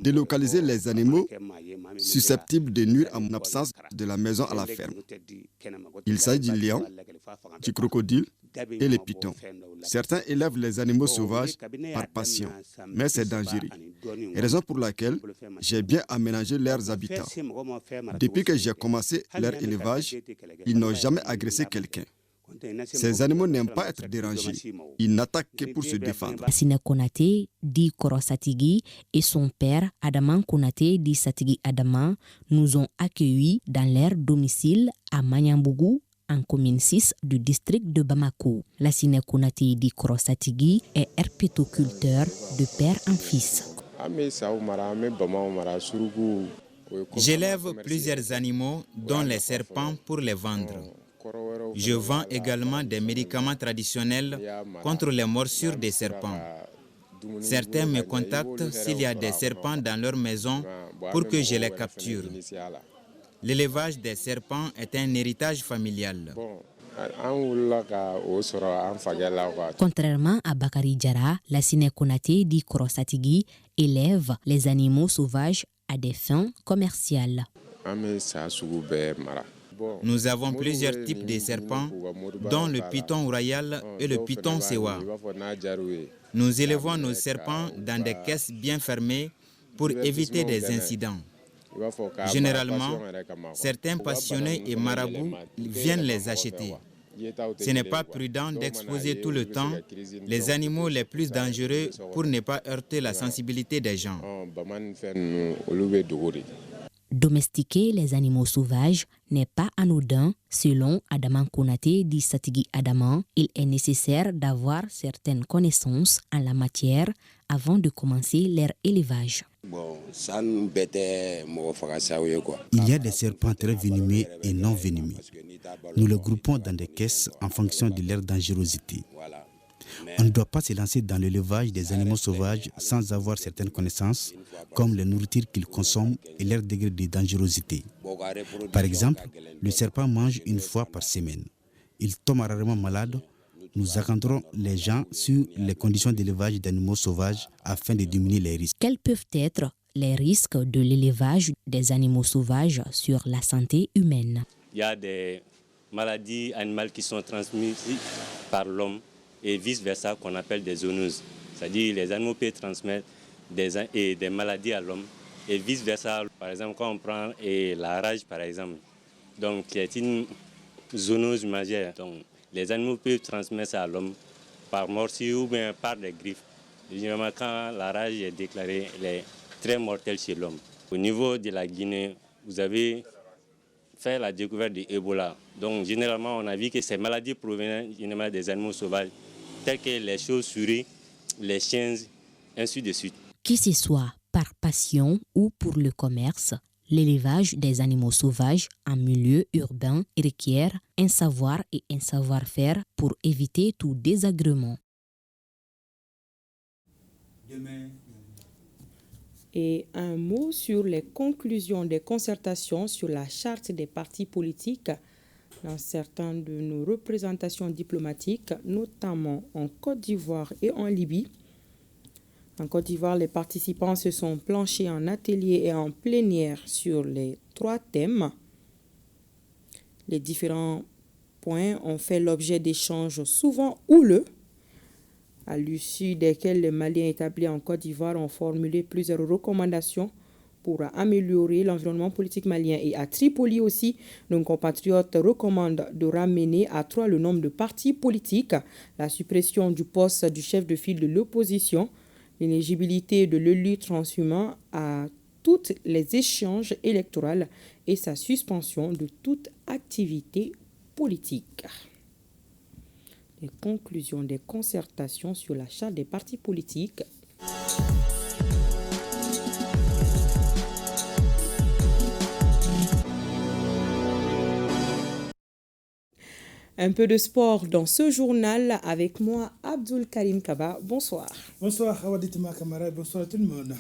S3: Délocaliser les animaux susceptibles de nuire en absence de la maison à la ferme. Il s'agit du lion, du crocodile et les pitons. Certains élèvent les animaux sauvages par passion, mais c'est dangereux. Raison pour laquelle j'ai bien aménagé leurs habitats. Depuis que j'ai commencé leur élevage, ils n'ont jamais agressé quelqu'un. Ces animaux n'aiment pas être dérangés. Ils n'attaquent que pour se défendre.
S2: Sine Konaté dit Koro Satigi et son père Adaman Konaté dit Satigi Adaman nous ont accueillis dans leur domicile à Manyambougou, en commune 6 du district de Bamako. La Sine Konaté dit Koro Satigi est herpétoculteur de père en fils.
S8: J'élève plusieurs animaux, dont les serpents, pour les vendre. Je vends également des médicaments traditionnels contre les morsures des serpents. Certains me contactent s'il y a des serpents dans leur maison pour que je les capture. L'élevage des serpents est un héritage familial.
S2: Contrairement à Bakary Diarra, la Sine Konaté dit Koro Satigi élève les animaux sauvages à des fins commerciales.
S8: Nous avons plusieurs types de serpents, dont le python royal et le python sewa. Nous élevons nos serpents dans des caisses bien fermées pour éviter des incidents. Généralement, certains passionnés et marabouts viennent les acheter. Ce n'est pas prudent d'exposer tout le temps les animaux les plus dangereux pour ne pas heurter la sensibilité des gens.
S2: Domestiquer les animaux sauvages n'est pas anodin. Selon Adaman Konaté dit Satigi Adaman, il est nécessaire d'avoir certaines connaissances en la matière avant de commencer leur élevage.
S9: Il y a des serpents très venimeux et non venimeux. Nous les groupons dans des caisses en fonction de leur dangerosité. On ne doit pas se lancer dans l'élevage des animaux sauvages sans avoir certaines connaissances, comme les nourritures qu'ils consomment et leur degré de dangerosité. Par exemple, le serpent mange une fois par semaine. Il tombe rarement malade. Nous encadrons les gens sur les conditions d'élevage d'animaux sauvages afin de diminuer les risques.
S2: Quels peuvent être les risques de l'élevage des animaux sauvages sur la santé humaine?
S11: Il y a des maladies animales qui sont transmises par l'homme et vice-versa qu'on appelle des zoonoses. C'est-à-dire les animaux peuvent transmettre des maladies à l'homme et vice-versa. Par exemple, quand on prend la rage, par exemple, donc c'est une zoonose majeure. Donc, les animaux peuvent transmettre ça à l'homme par morsure ou bien par des griffes. Généralement, quand la rage est déclarée, elle est très mortelle chez l'homme. Au niveau de la Guinée, vous avez fait la découverte de Ebola. Donc, généralement, on a vu que ces maladies proviennent généralement des animaux sauvages, tels que les chauves-souris, les chiens, ainsi de suite.
S2: Que ce soit par passion ou pour le commerce, l'élevage des animaux sauvages en milieu urbain requiert un savoir et un savoir-faire pour éviter tout désagrément.
S1: Et un mot sur les conclusions des concertations sur la charte des partis politiques dans certaines de nos représentations diplomatiques, notamment en Côte d'Ivoire et en Libye. En Côte d'Ivoire, les participants se sont planchés en atelier et en plénière sur les 3 thèmes. Les différents points ont fait l'objet d'échanges souvent houleux, à l'issue desquels les Maliens établis en Côte d'Ivoire ont formulé plusieurs recommandations pour améliorer l'environnement politique malien. Et à Tripoli aussi, nos compatriotes recommandent de ramener à 3 le nombre de partis politiques, la suppression du poste du chef de file de l'opposition, l'éligibilité de l'élu transhumant à toutes les échéances électorales et sa suspension de toute activité politique. Les conclusions des concertations sur la charte des partis politiques. Un peu de sport dans ce journal avec moi, Abdul Karim Kaba. Bonsoir.
S16: Bonsoir, Awaditma Kamara. Bonsoir à tout le monde.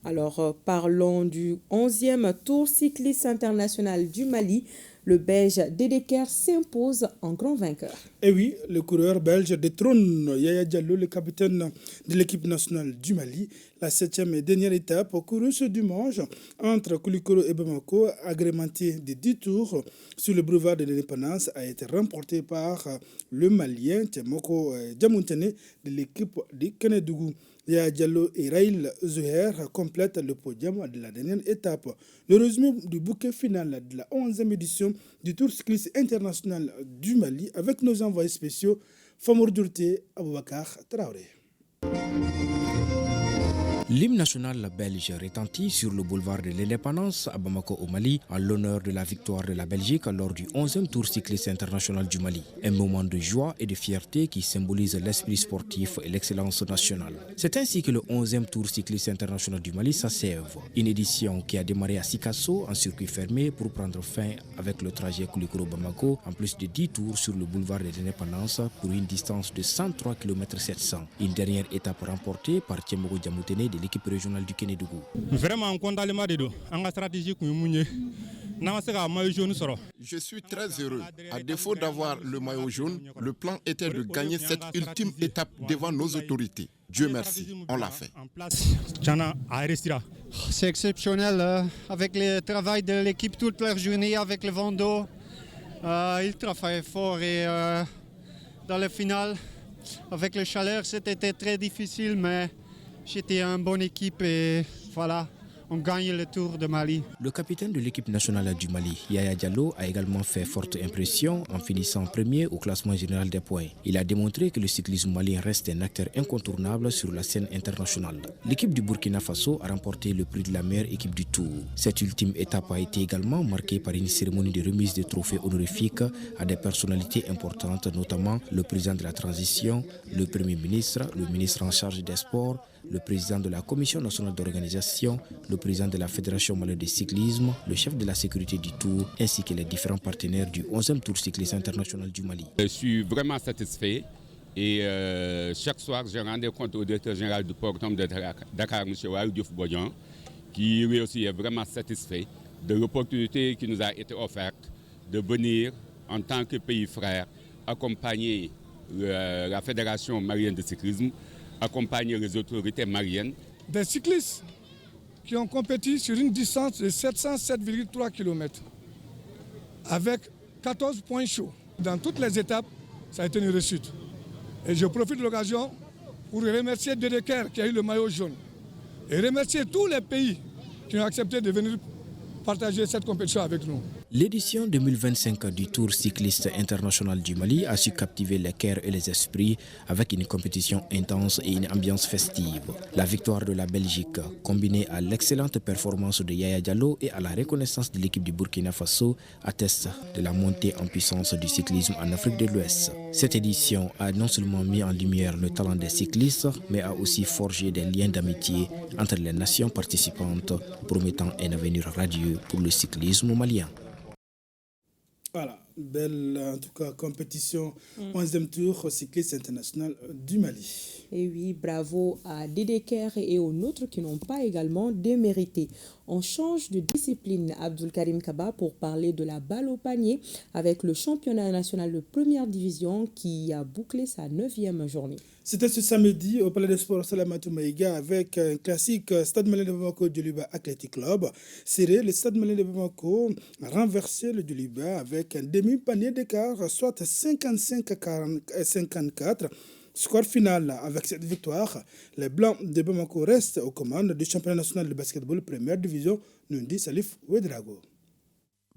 S1: Alors, parlons du 11e Tour cycliste international du Mali. Le Belge Dedeker s'impose en grand vainqueur.
S16: Et oui, le coureur belge détrône Yaya Diallo, le capitaine de l'équipe nationale du Mali. La 7e et dernière étape courue ce dimanche entre Koulikoro et Bamako, agrémentée de 10 tours sur le boulevard de l'Indépendance, a été remportée par le Malien Tchemoko Djamontene de l'équipe de Kenedougou. Yaya Diallo et Raïl Zuher complètent le podium de la dernière étape. Le résumé du bouquet final de la 11e édition du Tour cycliste international du Mali avec nos envoyés spéciaux Famour Dourté, Aboubakar Traoré.
S12: L'hymne national belge retentit sur le boulevard de l'Indépendance à Bamako au Mali en l'honneur de la victoire de la Belgique lors du 11e Tour cycliste international du Mali. Un moment de joie et de fierté qui symbolise l'esprit sportif et l'excellence nationale. C'est ainsi que le 11e Tour cycliste international du Mali s'achève. Une édition qui a démarré à Sikasso en circuit fermé pour prendre fin avec le trajet Koulikoro-Bamako en plus de 10 tours sur le boulevard de l'Indépendance pour une distance de 103 km 700. Une dernière étape remportée par Tchemoko Djamoutene de l'équipe régionale du Kénédougou.
S13: Vraiment,
S14: je suis très heureux. À défaut d'avoir le maillot jaune, le plan était de gagner cette ultime étape devant nos autorités. Dieu merci, on l'a fait.
S15: C'est exceptionnel, avec le travail de l'équipe toute la journée, avec le vent d'eau. Ils travaillent fort et dans le final, avec le chaleur, c'était très difficile, mais j'étais une bonne équipe et voilà, on gagne le Tour de Mali.
S12: Le capitaine de l'équipe nationale du Mali, Yaya Diallo, a également fait forte impression en finissant premier au classement général des points. Il a démontré que le cyclisme malien reste un acteur incontournable sur la scène internationale. L'équipe du Burkina Faso a remporté le prix de la meilleure équipe du Tour. Cette ultime étape a été également marquée par une cérémonie de remise de trophées honorifiques à des personnalités importantes, notamment le président de la transition, le premier ministre, le ministre en charge des sports, le président de la Commission nationale d'organisation, le président de la Fédération malienne de cyclisme, le chef de la sécurité du Tour, ainsi que les différents partenaires du 11e Tour cycliste international du Mali.
S25: Je suis vraiment satisfait et chaque soir, je rendais compte au directeur général du port autonome de Dakar, M. Waïl Diouf Bodian, qui lui aussi est vraiment satisfait de l'opportunité qui nous a été offerte de venir en tant que pays frère accompagner la Fédération malienne de cyclisme, accompagner les autorités maliennes.
S26: Des cyclistes qui ont compéti sur une distance de 707,3 km avec 14 points chauds. Dans toutes les étapes, ça a été une réussite. Et je profite de l'occasion pour remercier Dedeker qui a eu le maillot jaune et remercier tous les pays qui ont accepté de venir partager cette compétition avec nous.
S12: L'édition 2025 du Tour cycliste international du Mali a su captiver les cœurs et les esprits avec une compétition intense et une ambiance festive. La victoire de la Belgique, combinée à l'excellente performance de Yaya Diallo et à la reconnaissance de l'équipe du Burkina Faso, atteste de la montée en puissance du cyclisme en Afrique de l'Ouest. Cette édition a non seulement mis en lumière le talent des cyclistes, mais a aussi forgé des liens d'amitié entre les nations participantes, promettant un avenir radieux pour le cyclisme malien.
S16: Voilà, Belle, en tout cas, compétition, 11e tour au cycliste international du Mali.
S1: Et oui, bravo à Dedeker et aux nôtres qui n'ont pas également démérité. On change de discipline, Abdul Karim Kaba, pour parler de la balle au panier avec le championnat national de première division qui a bouclé sa 9e journée.
S16: C'était ce samedi au Palais des Sports Salamatou Maïga avec un classique Stade Malien de Bamako Djoliba Athletic Club. Serré, le Stade Malien de Bamako a renversé le Djoliba avec un demi-panier d'écart, soit 55-54. Score final, avec cette victoire, les Blancs de Bamako restent aux commandes du championnat national de basketball première division, nous dit Salif Ouedrago.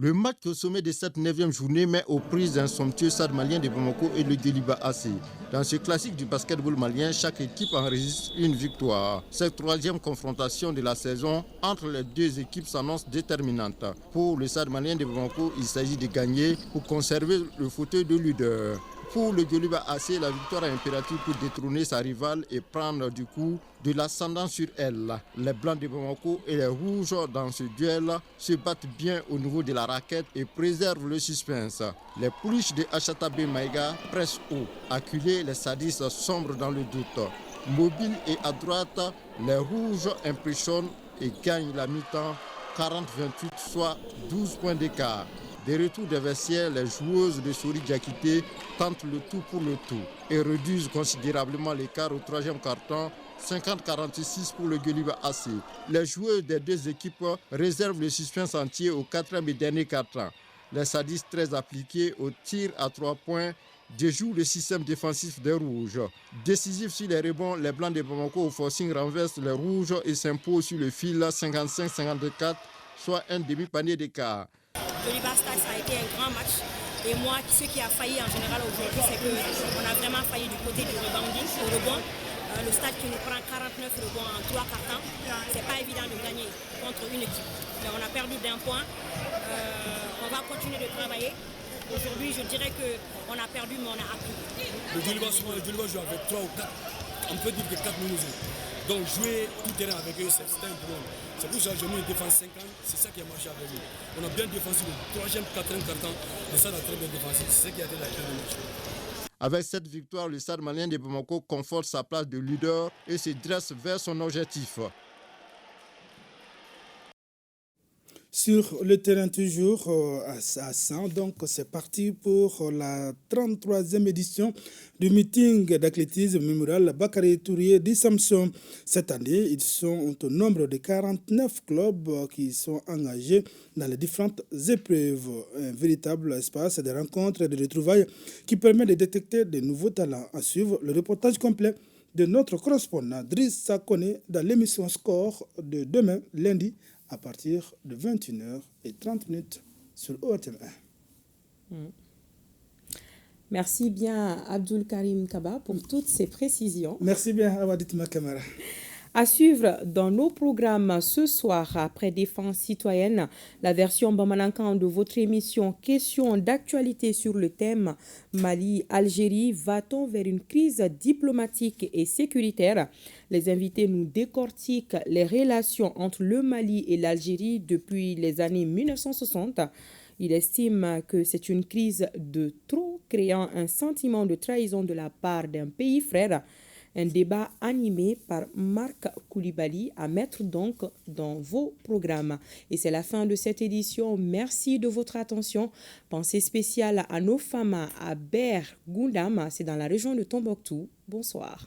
S14: Le match au sommet de cette 9e journée met aux prises un somptueux Stade malien de Bamako et le Djoliba AC. Dans ce classique du basketball malien, chaque équipe enregistre une victoire. Cette 3e confrontation de la saison entre les deux équipes s'annonce déterminante. Pour le Stade malien de Bamako, il s'agit de gagner pour conserver le fauteuil de leader. Pour le Djoliba AC, la victoire est impérative pour détrôner sa rivale et prendre du coup de l'ascendant sur elle. Les Blancs de Bamako et les Rouges dans ce duel se battent bien au niveau de la raquette et préservent le suspense. Les pouliches de Achatabé Maïga pressent haut. Acculés, les sadistes sombrent dans le doute. Mobiles et à droite, les Rouges impressionnent et gagnent la mi-temps 40-28, soit 12 points d'écart. Des retours des vestiaires, les joueuses de Sori Diakité tentent le tout pour le tout et réduisent considérablement l'écart au 3e quart-temps, 50-46 pour le Djoliba AC. Les joueurs des deux équipes réservent le suspense entier au 4e et dernier quart-temps. Les sadistes très appliqués au tir à 3 points déjouent le système défensif des Rouges. Décisifs sur les rebonds, les Blancs de Bamako au forcing renversent les Rouges et s'imposent sur le fil 55-54, soit un demi-panier d'écart.
S4: Djoliba Stade, ça a été un grand match. Et moi, ce qui a failli en général aujourd'hui, c'est qu'on a vraiment failli du côté du rebounding, au rebond. Le Stade qui nous prend 49 rebonds en 3 quarts-temps, c'est pas évident de gagner contre une équipe. Mais on a perdu d'un point. On va continuer de travailler. Aujourd'hui, je dirais qu'on a perdu, mais on a appris.
S5: Le Djoliba joue avec 3 ou 4, on peut dire que 4 minutes. Donc jouer tout terrain avec eux, c'est un problème. C'est pour ça que j'ai mis une défense 5 ans, c'est ça qui a marché avec eux. On a bien défendu le 3e, 4e quart-temps, mais ça a très bien défendu, c'est ça qui a été la clé du match.
S14: Avec cette victoire, le Stade malien de Bamako conforte sa place de leader et se dresse vers son objectif.
S16: Sur le terrain toujours à 100, donc c'est parti pour la 33e édition du meeting d'athlétisme mémorial Bakary Tourié de Samson. Cette année, ils sont au nombre de 49 clubs qui sont engagés dans les différentes épreuves. Un véritable espace de rencontres et de retrouvailles qui permet de détecter de nouveaux talents. À suivre le reportage complet de notre correspondant Driss Sakone dans l'émission Score de demain, lundi, à partir de 21h30 sur ORTM 1.
S1: Merci bien Abdul Karim Kaba pour toutes ces précisions.
S16: Merci bien Awadit Makamara.
S1: À suivre dans nos programmes ce soir, après Défense citoyenne, la version Bamalankan de votre émission Questions d'actualité sur le thème Mali-Algérie, va-t-on vers une crise diplomatique et sécuritaire? Les invités nous décortiquent les relations entre le Mali et l'Algérie depuis les années 1960. Il estime que c'est une crise de trop, créant un sentiment de trahison de la part d'un pays frère. Un débat animé par Marc Koulibaly à mettre donc dans vos programmes. Et c'est la fin de cette édition. Merci de votre attention. Pensée spéciale à nos femmes à Ber Goundam, c'est dans la région de Tombouctou. Bonsoir.